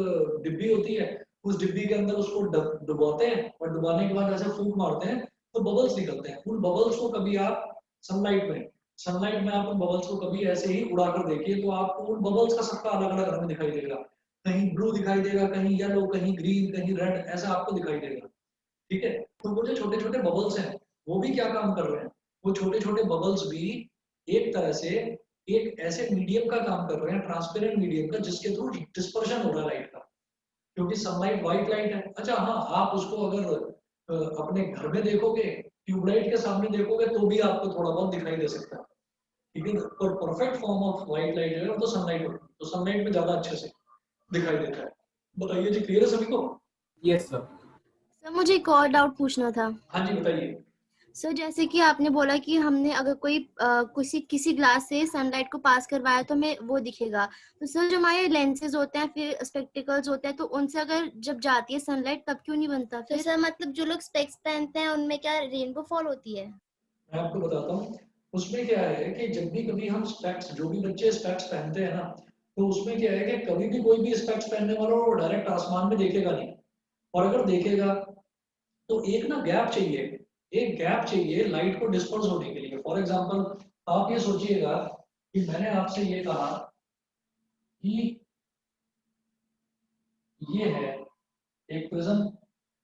डिब्बी होती है, उस डिब्बी के अंदर उसको डुबाते हैं और डुबाने के बाद ऐसे फूंक मारते हैं तो बबल्स निकलते हैं। उन बबल्स को कभी आप सनलाइट में आप उन बबल्स को कभी ऐसे ही उड़ाकर देखिए, तो आपको उन बबल्स का सबका अलग अलग रंग दिखाई देगा, कहीं ब्लू दिखाई देगा, कहीं येलो, कहीं ग्रीन, कहीं रेड, ऐसा आपको दिखाई देगा। ठीक है, तो वो जो छोटे छोटे बबल्स हैं वो भी क्या काम कर रहे हैं, वो छोटे छोटे बबल्स भी एक तरह से एक ऐसे मीडियम का काम कर रहे हैं, ट्रांसपेरेंट मीडियम का, जिसके थ्रू डिस्पर्शन हो रहा है लाइट का, क्योंकि सनलाइट व्हाइट लाइट है। अच्छा हाँ, आप उसको अगर अपने घर में देखोगे ट्यूबलाइट के सामने देखोगे तो भी आपको थोड़ा बहुत दिखाई दे सकता है, ठीक है। पर perfect form of white light है तो सनलाइट होती है, तो सनलाइट में ज्यादा अच्छे से दिखाई देता है। बताइए जी, क्लियर है सभी को? Yes sir. सर मुझे एक और डाउट पूछना था। हाँ जी बताइए। सर जैसे कि आपने बोला कि हमने अगर कोई किसी ग्लास से सनलाइट को पास करवाया तो हमें वो दिखेगा, तो सर जो हमारे लेंसेज होते हैं फिर स्पेक्टिकल्स होते हैं, तो उनसे अगर जब जाती है सनलाइट तब क्यों नहीं बनता फिर? तो सर मतलब जो लोग स्पेक्स पहनते हैं उनमें क्या रेनबो फॉल होती है? मैं आपको बताता हूँ, उसमें क्या है कि जब भी कभी हम स्पेक्स, जो भी बच्चे स्पेक्स पहनते हैं ना, तो उसमें क्या है कि कभी भी कोई भी स्पेक्स पहनने वाला वो डायरेक्ट आसमान में देखेगा नहीं, और अगर देखेगा तो एक ना गैप चाहिए, एक गैप चाहिए लाइट को डिस्पर्स होने के लिए। फॉर एग्जांपल आप ये सोचिएगा कि मैंने आपसे ये कहा कि ये है एक प्रिज्म,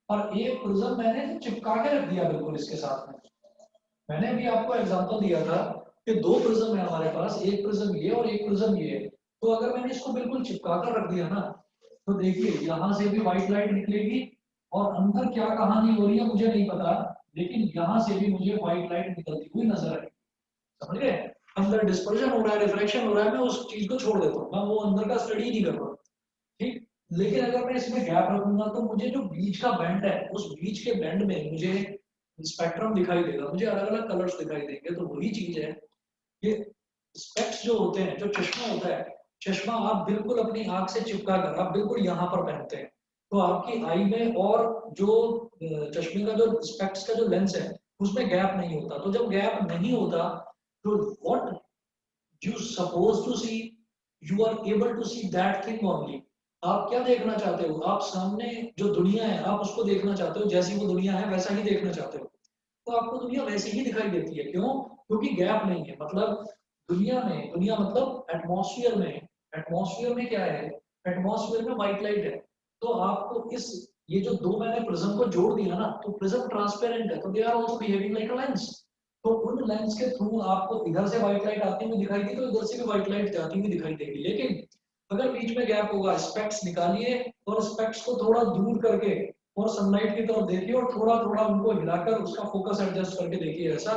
और एक प्रिज्म मैंने चिपका के रख दिया बिल्कुल इसके साथ में। मैंने अभी आपको एग्जांपल दिया था कि दो प्रिज्म है हमारे पास, एक प्रिज्म ये और एक प्रिज्म ये। तो अगर मैंने इसको बिल्कुल चिपका कर रख दिया ना, तो देखिए यहाँ से भी व्हाइट लाइट निकलेगी, और अंदर क्या कहानी हो रही है मुझे नहीं पता, लेकिन यहाँ से भी मुझे व्हाइट लाइट निकलती हुई नजर आई। समझ गए? अंदर डिस्पर्जन हो रहा है, रिफ्रैक्शन हो रहा है, मैं उस चीज को छोड़ देता हूँ, मैं वो अंदर का स्टडी नहीं कर रहा, ठीक। लेकिन अगर मैं इसमें गैप रखूंगा तो मुझे जो बीच का बैंड है, उस बीच के बैंड में मुझे स्पेक्ट्रम दिखाई देगा, मुझे अलग अलग कलर्स दिखाई देंगे। तो वही चीज है, ये स्पेक्ट्स जो होते हैं, जो चश्मा होता है, चश्मा आप बिल्कुल अपनी आंख से चिपका कर आप बिल्कुल यहाँ पर पहनते हैं, तो आपकी आई में और जो चश्मे का जो स्पेक्ट्स का जो लेंस है उसमें गैप नहीं होता। तो जब गैप नहीं होता तो what you supposed to see, you are able to see that thing only। आप क्या देखना चाहते हो? आप सामने जो दुनिया है आप उसको देखना चाहते हो, जैसी वो दुनिया है वैसा ही देखना चाहते हो, तो आपको दुनिया वैसी ही दिखाई देती है। क्यों? क्योंकि गैप नहीं है। मतलब दुनिया में, दुनिया मतलब एटमॉस्फेयर में, एटमॉस्फेयर में क्या है, एटमॉस्फेयर में व्हाइट लाइट है। तो आपको इस, ये जो दो मैंने प्रिज्म को जोड़ दिया ना, तो प्रिज्म ट्रांसपेरेंट है, तो they are also behaving like a lens. तो उन लेंस के थ्रू आपको इधर से व्हाइट लाइट आती हुई दिखाई दी, तो इधर से भी व्हाइट लाइट जाती हुई दिखाई देगी। लेकिन अगर बीच में गैप होगा, स्पेक्स निकालिए और स्पेक्स को थोड़ा दूर करके और सनलाइट की तरफ देखिए और थोड़ा थोड़ा उनको हिलाकर उसका फोकस एडजस्ट करके देखिए ऐसा,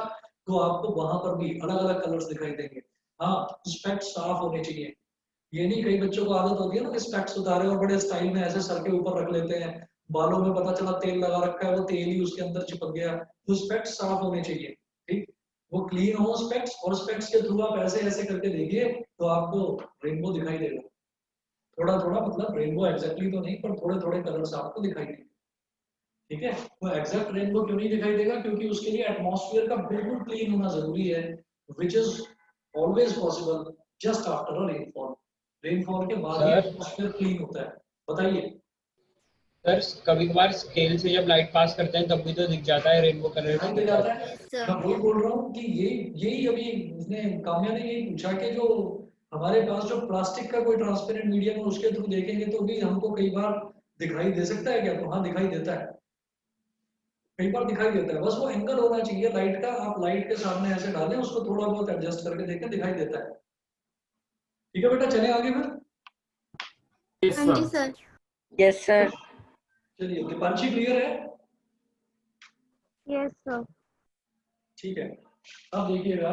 तो आपको वहां पर भी अलग अलग कलर्स दिखाई देंगे। हाँ, स्पेक्स साफ होने चाहिए। ये नहीं, कई बच्चों को आदत होती है ना कि स्पेक्स उतारे और बड़े स्टाइल में ऐसे सर के ऊपर रख लेते हैं, बालों में पता चला तेल लगा रखा है, वो तेल ही उसके अंदर चिपक गया। तो स्पेक्स साफ होने चाहिए, ठीक, वो क्लीन हो स्पेक्स, और स्पेक्स के थ्रू आप ऐसे ऐसे करके देखिए तो आपको रेनबो दिखाई देगा। थोड़ा थोड़ा, मतलब रेनबो एग्जैक्टली तो नहीं, पर थोड़े थोड़े कलर्स आपको दिखाई देंगे, ठीक है। वो एग्जैक्ट रेनबो क्यों नहीं दिखाई देगा? क्योंकि उसके लिए एटमॉस्फेयर का बिल्कुल क्लीन होना जरूरी है, which is always possible just after a rainfall. Rainfall के बाद ही सर एटमॉस्फेयर क्लीन होता है। बताइए। सर कभी कभार स्केल से जब लाइट पास करते हैं तब भी तो दिख जाता है, रेनबो कलर दिखाई दिख दे जाता जाता है। है। Yes, sir. मैं वही बोल रहा हूँ कि यही अभी उसने, काम्या ने यही पूछा कि जो हमारे पास जो प्लास्टिक का कोई ट्रांसपेरेंट मीडियम है उसके थ्रू देखेंगे तो भी हमको कई बार दिखाई दे सकता है क्या? तो हाँ, दिखाई देता है, कई बार दिखाई देता है। बस वो एंगल होना चाहिए लाइट का, आप लाइट के सामने ऐसे डालें, उसको थोड़ा बहुत एडजस्ट करके देखें, दिखाई देता है। ठीक है बेटा, चले आगे फिर। यस हाँ जी सर। सर। Yes sir. चलिए, दीपांशी क्लियर है? Yes sir. ठीक है, अब देखिएगा,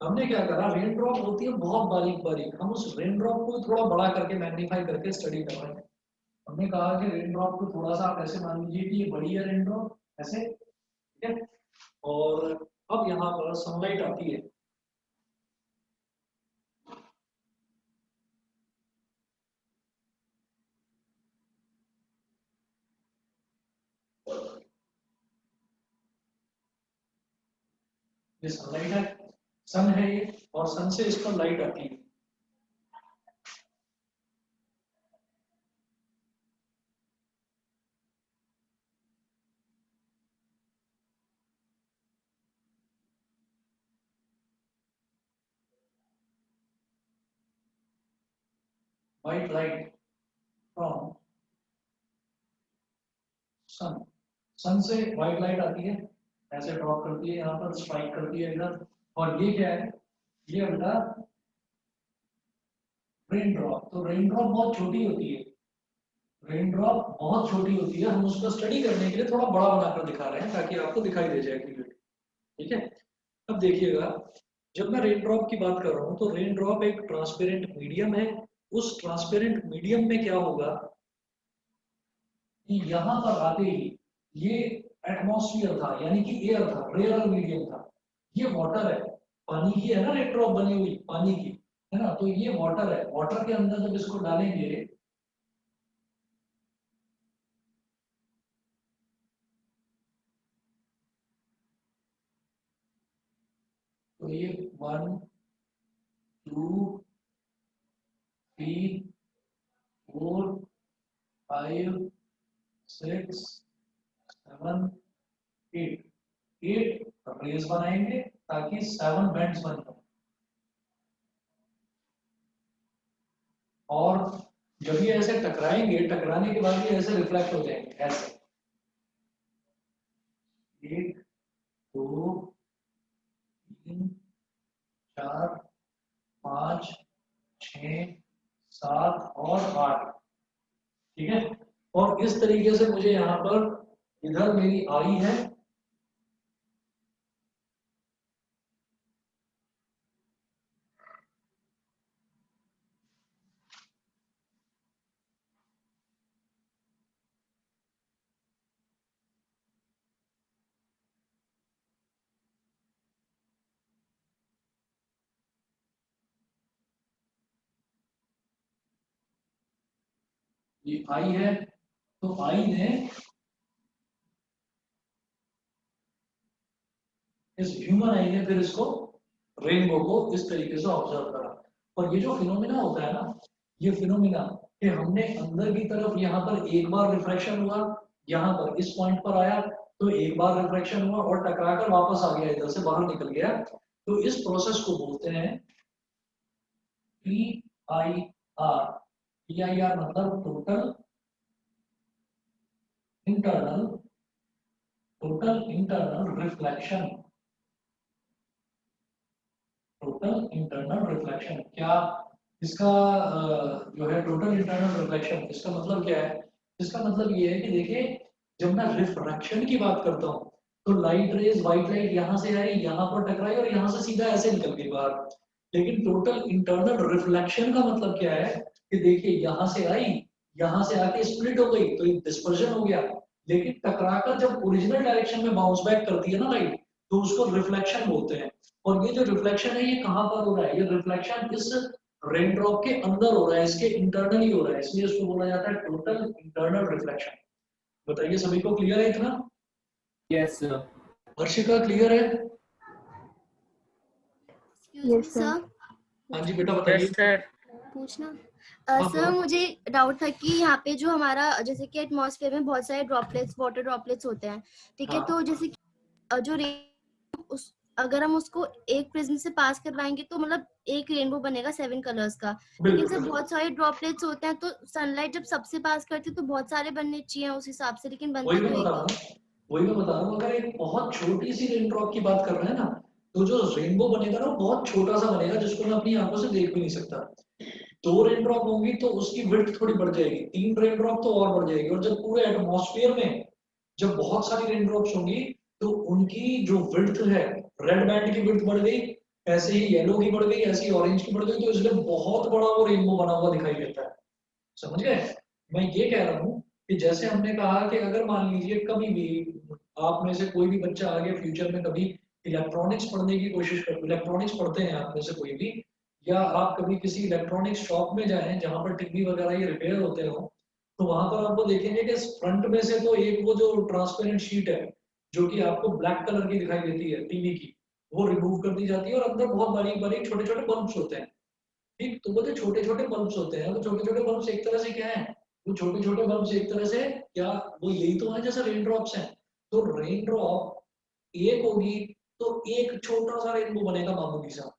हमने क्या करा, रेन ड्रॉप होती है बहुत बारीक बारीक, हम उस रेन ड्रॉप को थोड़ा बड़ा करके मैग्नीफाई करके स्टडी कर रहे हैं। हमने कहा कि रेन ड्रॉप को थोड़ा सा आप ऐसे मान लीजिए कि ये बड़ी है रेन ड्रॉप ऐसे, ठीक है। और अब यहाँ पर सनलाइट आती है, ये सनलाइट है, सन है ये, और सन से इस पर लाइट आती है। व्हाइट लाइट फ्रॉम सन, सन से व्हाइट लाइट आती है, ऐसे ड्रॉप करती है, यहाँ पर स्ट्राइक करती है इधर। और ये क्या है? ये बेटा रेन ड्रॉप। तो रेन ड्रॉप बहुत छोटी होती है, रेन ड्रॉप बहुत छोटी होती है, हम उसको स्टडी करने के लिए थोड़ा बड़ा बनाकर दिखा रहे हैं ताकि आपको दिखाई दे जाए क्लियरली। ठीक है, अब देखिएगा, जब मैं रेन ड्रॉप की बात कर रहा हूँ तो रेन ड्रॉप एक ट्रांसपेरेंट मीडियम है। उस ट्रांसपेरेंट मीडियम में क्या होगा कि यहाँ पर आते ही ये एटमॉस्फेयर था, यानी कि एयर था, रेयर मीडियम था। ये वाटर है, पानी की है ना रेन ड्रॉप बनी हुई, पानी की है ना, तो ये वाटर है। वाटर के अंदर जब इसको डालेंगे तो ये 1 2 3 4 5 6 7 8 रेज बनाएंगे ताकि 7 बैंड्स बन जाए। और जब ये ऐसे टकराएंगे, टकराने के बाद ये ऐसे रिफ्लेक्ट हो जाएंगे, ऐसे 1 2 3 4 5 6 7 और 8। ठीक है, और इस तरीके से मुझे यहाँ पर इधर मेरी आई है, ये आई है, तो आई ने इस ह्यूमन आई ने फिर इसको रेनबो को इस तरीके से ऑब्जर्व करा। और ये जो फिनोमिना होता है ना, ये फिनोमिना कि हमने अंदर की तरफ यहाँ पर एक बार रिफ्रैक्शन हुआ, यहाँ पर इस पॉइंट पर आया तो एक बार रिफ्रैक्शन हुआ और टकराकर वापस आ गया, इधर से बाहर निकल गया। तो इस प्रोसेस को बोलते हैं PIR। PIR मतलब total internal reflection. Total internal reflection क्या इसका जो है टोटल इंटरनल रिफ्लेक्शन, इसका मतलब क्या है? इसका मतलब ये है कि देखिए, जब मैं रिफ्रैक्शन की बात करता हूँ तो लाइट रेज, व्हाइट लाइट यहाँ से आई, यहाँ पर टकराई और यहाँ से सीधा ऐसे निकल गई बाहर। लेकिन टोटल इंटरनल रिफ्लेक्शन का मतलब क्या है कि देखिए, यहाँ से आई, यहाँ से आके स्प्लिट हो गई तो डिस्पर्जन हो गया, लेकिन टकराकर जब ओरिजिनल डायरेक्शन में बाउंस बैक करती है ना लाइट, तो उसको रिफ्लेक्शन बोलते हैं। और ये जो रिफ्लेक्शन है ये कहाँ पर हो रहा है? ये रिफ्लेक्शन इस रेन ड्रॉप के अंदर हो रहा है, इसके इंटरनली हो रहा है, इसलिए इसको बोला जाता है टोटल इंटरनल रिफ्लेक्शन। बताइए सभी को क्लियर है इतना? Yes sir. वर्षिका क्लियर है? Yes, sir. सर हाँ जी बेटा बताइए। पूछना हाँ, सर हाँ। मुझे डाउट था कि यहाँ पे जो हमारा जैसे कि एटमॉस्फेयर में बहुत सारे ड्रॉपलेट्स, वाटर ड्रॉपलेट्स होते हैं, ठीक है, हाँ। तो जैसे कि जो उस अगर हम उसको एक प्रिज्म से पास करवाएंगे तो मतलब एक रेनबो बनेगा 7 कलर्स का। लेकिन बिल्कुल सर बिल्कुल। बहुत सारे ड्रॉपलेट्स होते हैं तो सनलाइट जब सबसे पास करती है तो बहुत सारे बनने चाहिए उस हिसाब से, लेकिन बनते वही मैं तो बता रहा एक हूँ, वही मैं बता रहा हूँ, अगर एक बहुत छोटी सी रेन ड्रॉप की बात कर रहे हैं ना, तो जो रेनबो बनेगा ना वो बहुत छोटा सा बनेगा, जिसको मैं अपनी आंखों से देख भी नहीं सकता। 2 रेन ड्रॉप होंगी तो उसकी विड्थ थोड़ी बढ़ जाएगी, 3 रेन ड्रॉप तो और बढ़ जाएगी। और जब पूरे एटमॉस्फेयर में जब बहुत सारी रेन ड्रॉप्स होंगी तो उनकी जो विड्थ है, रेड बैंड की विड्थ बढ़ गई, ऐसे ही येलो की बढ़ गई, ऐसे ही ऑरेंज की बढ़ गई, तो इसलिए बहुत बड़ा वो रेनबो बना हुआ दिखाई देता है। समझ गए? मैं ये कह रहा हूँ कि जैसे हमने कहा कि अगर मान लीजिए कभी भी आप में से कोई भी बच्चा आगे फ्यूचर में कभी इलेक्ट्रॉनिक्स पढ़ने की कोशिश कर, इलेक्ट्रॉनिक्स पढ़ते हैं आप में से कोई भी, या आप कभी किसी इलेक्ट्रॉनिक्स शॉप में जाएं जहां पर टीवी वगैरह ये रिपेयर होते हो, तो वहां पर आपको देखेंगे कि फ्रंट में से तो एक वो जो ट्रांसपेरेंट शीट है जो कि आपको ब्लैक कलर की दिखाई देती है टीवी की, वो रिमूव कर दी जाती है और अंदर बहुत बारीक बारीक छोटे छोटे बल्ब्स होते हैं। ठीक, तो वो जो छोटे छोटे बल्ब्स होते हैं, वो छोटे छोटे बल्ब्स एक तरह से क्या है, वो छोटे छोटे बल्ब्स एक तरह से क्या, वो यही तो है जैसे रेन ड्रॉप्स हैं। तो रेन ड्रॉप एक होगी तो एक छोटा सा रेनबो बनेगा मामूली सा,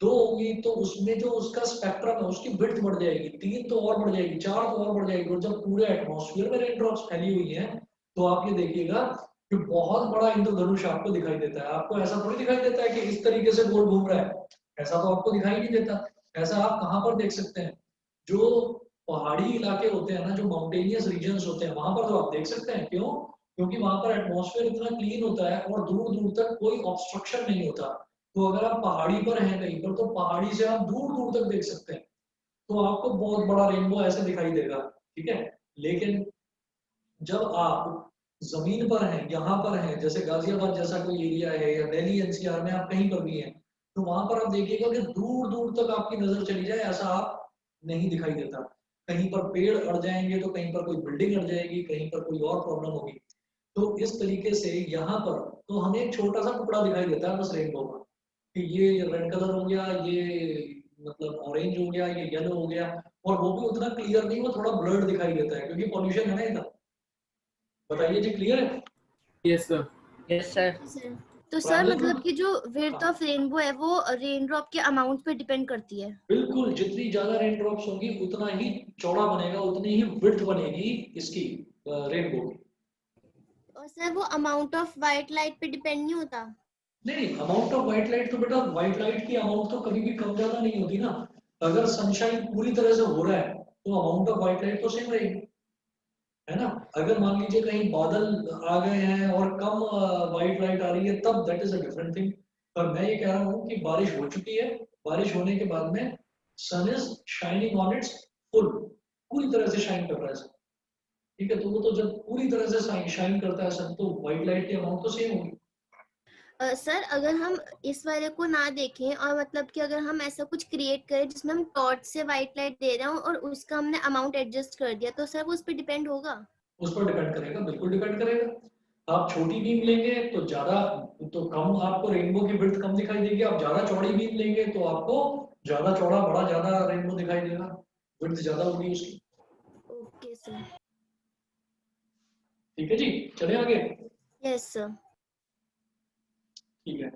2 होगी तो उसमें जो उसका स्पेक्ट्रम है उसकी विड्थ बढ़ जाएगी, 3 तो और बढ़ जाएगी, 4 तो और बढ़ जाएगी। और जब पूरे एटमॉस्फेयर में रेन ड्रॉप्स फैली हुई हैं तो आप ये देखिएगा कि बहुत बड़ा इंद्रधनुष आपको दिखाई देता है। आपको ऐसा थोड़ी दिखाई देता है कि इस तरीके से गोल घूम रहा है, ऐसा तो आपको दिखाई नहीं देता। ऐसा आप कहाँ पर देख सकते हैं? जो पहाड़ी इलाके होते हैं ना, जो माउंटेनियस रीजन्स होते हैं, वहां पर तो आप देख सकते हैं। क्यों? क्योंकि वहां पर एटमॉस्फेयर इतना क्लीन होता है और दूर दूर तक कोई ऑब्स्ट्रक्शन नहीं होता। तो अगर आप पहाड़ी पर हैं कहीं पर, तो पहाड़ी से आप दूर दूर तक देख सकते हैं, तो आपको बहुत बड़ा रेनबो ऐसे दिखाई देगा। ठीक है, लेकिन जब आप जमीन पर हैं, यहाँ पर हैं, जैसे गाजियाबाद जैसा कोई एरिया है या दिल्ली एनसीआर में आप कहीं पर भी हैं, तो वहां पर आप देखिएगा कि दूर दूर तक आपकी नजर चली जाए ऐसा आप नहीं दिखाई देता। कहीं पर पेड़ अड़ जाएंगे तो कहीं पर कोई बिल्डिंग अड़ जाएगी, कहीं पर कोई और प्रॉब्लम होगी। तो इस तरीके से यहाँ पर तो हमें एक छोटा सा टुकड़ा दिखाई देता है बस रेनबो का, कि ये रेड कलर हो गया, ये मतलब ऑरेंज हो गया, ये येलो हो गया, और वो भी उतना क्लियर नहीं, वो थोड़ा ब्लर्ड दिखाई देता है क्योंकि पॉल्यूशन है ना इधर। बताइए जी, क्लियर है? Yes, sir. Yes sir. Sir तो सर मतलब कि जो विड्थ हाँ। ऑफ रेनबो है वो रेन ड्रॉप के अमाउंट पे डिपेंड करती है। बिल्कुल, जितनी ज्यादा रेन ड्रॉप्स होंगी उतना ही चौड़ा बनेगा, उतनी ही विड्थ बनेगी इसकी रेनबो की। और सर वो अमाउंट ऑफ वाइट लाइट पे डिपेंड नहीं होता? नहीं, अमाउंट ऑफ व्हाइट लाइट तो बेटा, व्हाइट लाइट की अमाउंट तो कभी भी कम ज्यादा नहीं होती ना। अगर सनशाइन पूरी तरह से हो रहा है तो अमाउंट ऑफ व्हाइट लाइट तो सेम रहेगी, है ना। अगर मान लीजिए कहीं बादल आ गए हैं और कम व्हाइट लाइट आ रही है, तब that is a different thing. पर मैं ये कह रहा हूँ कि बारिश हो चुकी है, बारिश होने के बाद में sun is shining on its full, पूरी तरह से शाइन कर रहा है sun। ठीक है, तो वो तो जब पूरी तरह से शाइन करता है सन, तो व्हाइट लाइट की अमाउंट तो सेम होगी। सर अगर हम इस वाले को ना देखें और मतलब कि अगर हम ऐसा कुछ क्रिएट करें जिसमें हम टॉर्च से वाइट लाइट दे रहे हो और उसका हमने अमाउंट एडजस्ट कर दिया, तो सर वो उस पर डिपेंड होगा? उस पर डिपेंड करेगा, बिल्कुल डिपेंड करेगा। आप छोटी बीम लेंगे तो ज्यादा, तो कम आपको रेनबो की विड्थ कम दिखाई देगी। आप ज्यादा चौड़ी बीम लेंगे तो आपको ज्यादा चौड़ा बड़ा ज्यादा रेनबो दिखाई देगा, विड्थ ज्यादा होगी उसकी। Okay sir. ठीक है जी, चले आगे। Yes sir. ठीक है,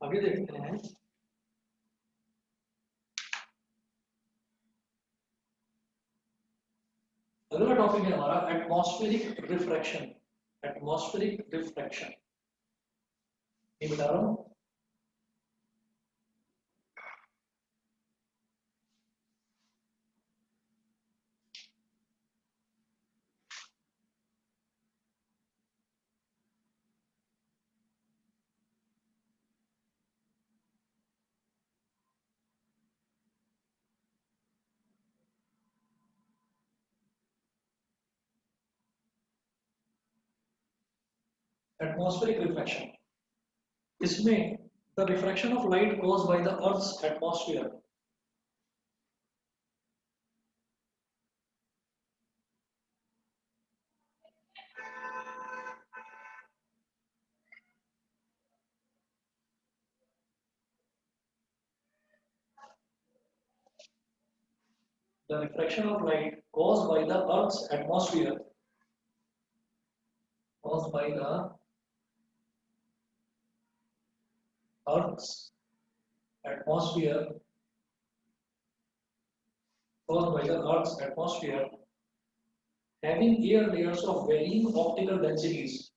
आगे देखते हैं। अगला टॉपिक है हमारा एटमॉस्फेरिक रिफ्रैक्शन। एटमॉस्फेरिक रिफ्रैक्शन ये बता रहा हूं। एटमॉस्फेरिक रिफ्रैक्शन, इसमें the refraction of light caused by the earth's atmosphere. The refraction of light caused by the Earth's atmosphere, caused by the Earth's atmosphere, caused by the Earth's atmosphere, having air layers of varying optical densities,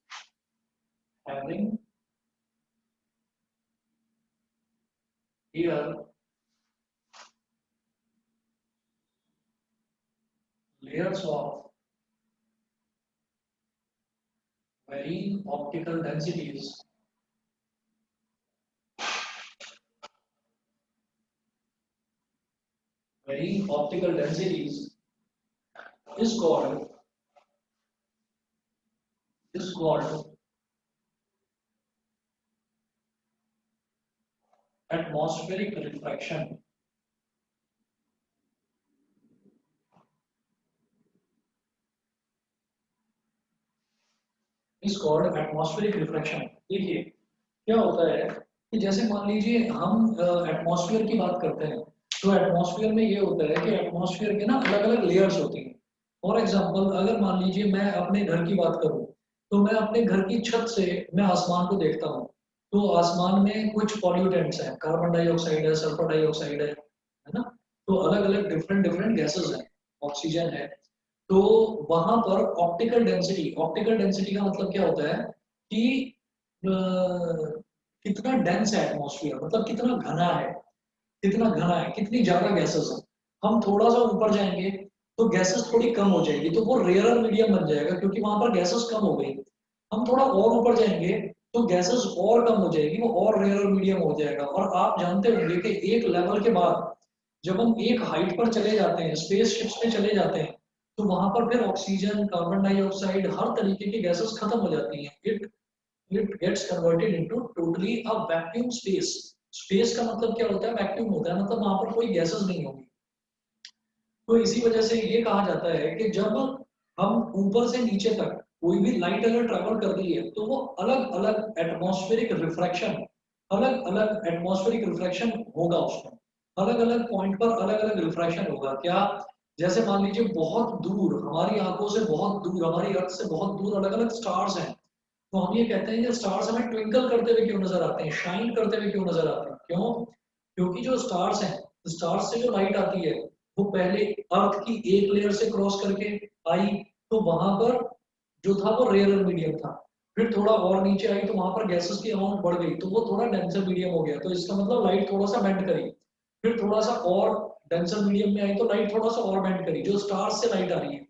having air layers of varying optical densities, varying optical densities is called atmospheric refraction. Is called atmospheric refraction. देखिए क्या होता है कि जैसे मान लीजिए हम atmosphere की बात करते हैं, तो एटमॉस्फेयर में ये होता है कि एटमॉस्फेयर के ना अलग अलग लेयर्स होती हैं। फॉर एग्जांपल, अगर मान लीजिए मैं अपने घर की बात करूं, तो मैं अपने घर की छत से मैं आसमान को देखता हूं, तो आसमान में कुछ पॉल्यूटेंट्स हैं, कार्बन डाइऑक्साइड है, सल्फर डाइऑक्साइड है ना। तो अलग अलग डिफरेंट डिफरेंट गैसेस हैं, ऑक्सीजन है। तो वहां पर ऑप्टिकल डेंसिटी का मतलब क्या होता है कि कितना डेंस है एटमॉस्फेयर, मतलब कितना घना है, कितना घना है, कितनी ज्यादा गैसेस है। हम थोड़ा सा ऊपर जाएंगे तो गैसेस थोड़ी कम हो जाएगी, तो वो रेयरर मीडियम बन जाएगा क्योंकि वहां पर गैसेस कम हो गई। हम थोड़ा और ऊपर जाएंगे तो गैसेस और कम हो जाएगी, वो और रेयरर मीडियम हो जाएगा। और आप जानते होंगे कि एक लेवल के बाद जब हम एक हाइट पर चले जाते हैं, स्पेस शिप्स पे चले जाते हैं, तो वहां पर फिर ऑक्सीजन, कार्बन डाइऑक्साइड, हर तरीके की गैसेस खत्म हो जाती हैं। It gets converted into totally a vacuum space. Space का मतलब क्या होता है? वैक्यूम होता है, मतलब वहां पर कोई गैसेस नहीं होगी। तो इसी वजह से ये कहा जाता है कि जब हम ऊपर से नीचे तक कोई भी लाइट अगर ट्रेवल कर रही है तो वो अलग अलग एटमॉस्फेरिक रिफ्रैक्शन होगा उसमें, अलग अलग पॉइंट पर अलग अलग रिफ्रैक्शन होगा। क्या? जैसे मान लीजिए बहुत दूर, हमारी आंखों से बहुत दूर, हमारी अर्थ से बहुत दूर अलग अलग स्टार्स हैं, तो हम ये कहते हैं कि स्टार्स हमें ट्विंकल करते हुए क्यों नजर आते हैं, शाइन करते हुए क्यों नजर आते हैं? क्यों? क्योंकि जो स्टार्स हैं, स्टार्स से जो लाइट आती है वो पहले अर्थ की एक लेयर से क्रॉस करके आई, तो वहां पर जो था वो रेयर मीडियम था। फिर थोड़ा और नीचे आई तो वहां पर गैसेस की अमाउंट बढ़ गई, तो वो थोड़ा डेंसर मीडियम हो गया, तो इसका मतलब लाइट थोड़ा सा बेंड करी। फिर थोड़ा सा और डेंसर मीडियम में आई तो लाइट थोड़ा सा और बेंड करी, जो स्टार्स से लाइट आ रही है।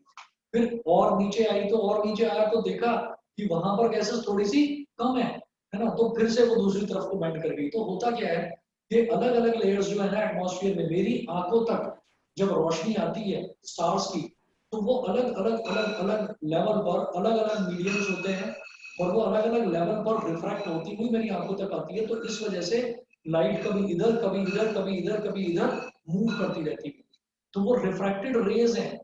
फिर और नीचे आई तो और नीचे आया तो देखा कि वहां पर गैसेस थोड़ी सी कम है ना, तो फिर से वो दूसरी तरफ को बेंड कर गई। तो होता क्या है कि अलग अलग लेयर्स जो है ना एटमॉस्फेयर में, मेरी आंखों तक जब रोशनी आती है स्टार्स की, तो वो अलग अलग अलग अलग लेवल पर अलग अलग मीडियम्स होते हैं, और वो अलग अलग लेवल पर रिफ्रैक्ट होती हुई मेरी आंखों तक आती है। तो इस वजह से लाइट कभी इधर कभी इधर कभी इधर कभी इधर मूव करती रहती है। तो वो रिफ्रैक्टेड रेज हैं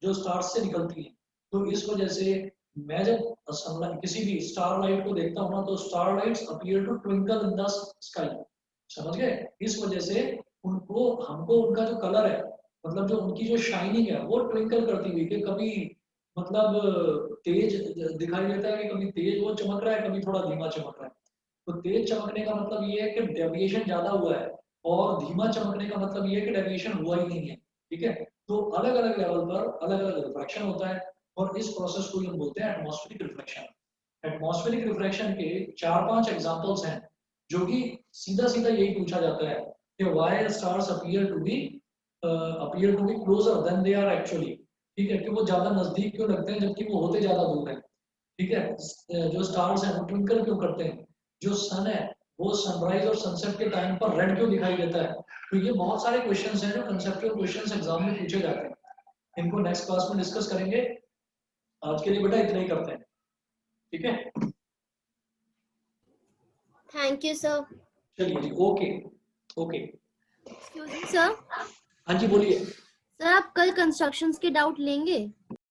जो स्टार्स से निकलती है। तो इस वजह से मैं जब सनलाइट, किसी भी स्टार लाइट को देखता हूँ ना, तो star lights appear to twinkle in the sky. समझ गए? इस वजह से उनको, हमको उनका जो कलर है, मतलब जो उनकी जो शाइनिंग है वो ट्विंकल करती हुई, कि कभी मतलब तेज दिखाई देता है, कि कभी तेज वो चमक रहा है, कभी थोड़ा धीमा चमक रहा है। तो तेज चमकने का मतलब ये है कि डेविएशन ज्यादा हुआ है, और धीमा चमकने का मतलब ये है कि डेविएशन हुआ ही नहीं है। ठीक है? तो अलग अलग लेवल पर अलग अलग रिफ्रैक्शन होता है, और इस प्रोसेस को हम बोलते हैं एटमॉस्फेरिक रिफ्रैक्शन। एटमॉस्फेरिक रिफ्रैक्शन के 4-5 एग्जांपल्स हैं, जो कि सीधा सीधा यही पूछा जाता है कि why stars appear to be closer than they are actually. ठीक है? कि वो ज्यादा नजदीक क्यों लगते हैं जबकि वो होते ज्यादा दूर है। ठीक है? जो स्टार्स हैं वो ट्विंकल क्यों करते हैं? जो सन है वो सनराइज और सनसेट के टाइम पर रेड क्यों दिखाई देता है? तो ये बहुत सारे क्वेश्चंस हैं जो कंसेप्चुअल क्वेश्चंस एग्जाम में पूछे जाते हैं। इनको नेक्स्ट क्लास में डिस्कस करेंगे। आज के लिए बेटा इतना ही करते हैं। ठीक है? Thank you sir. चलिए जी, okay okay. Excuse me sir. हाँ जी बोलिए। सर आप कल कंस्ट्रक्शंस के डाउट लेंगे?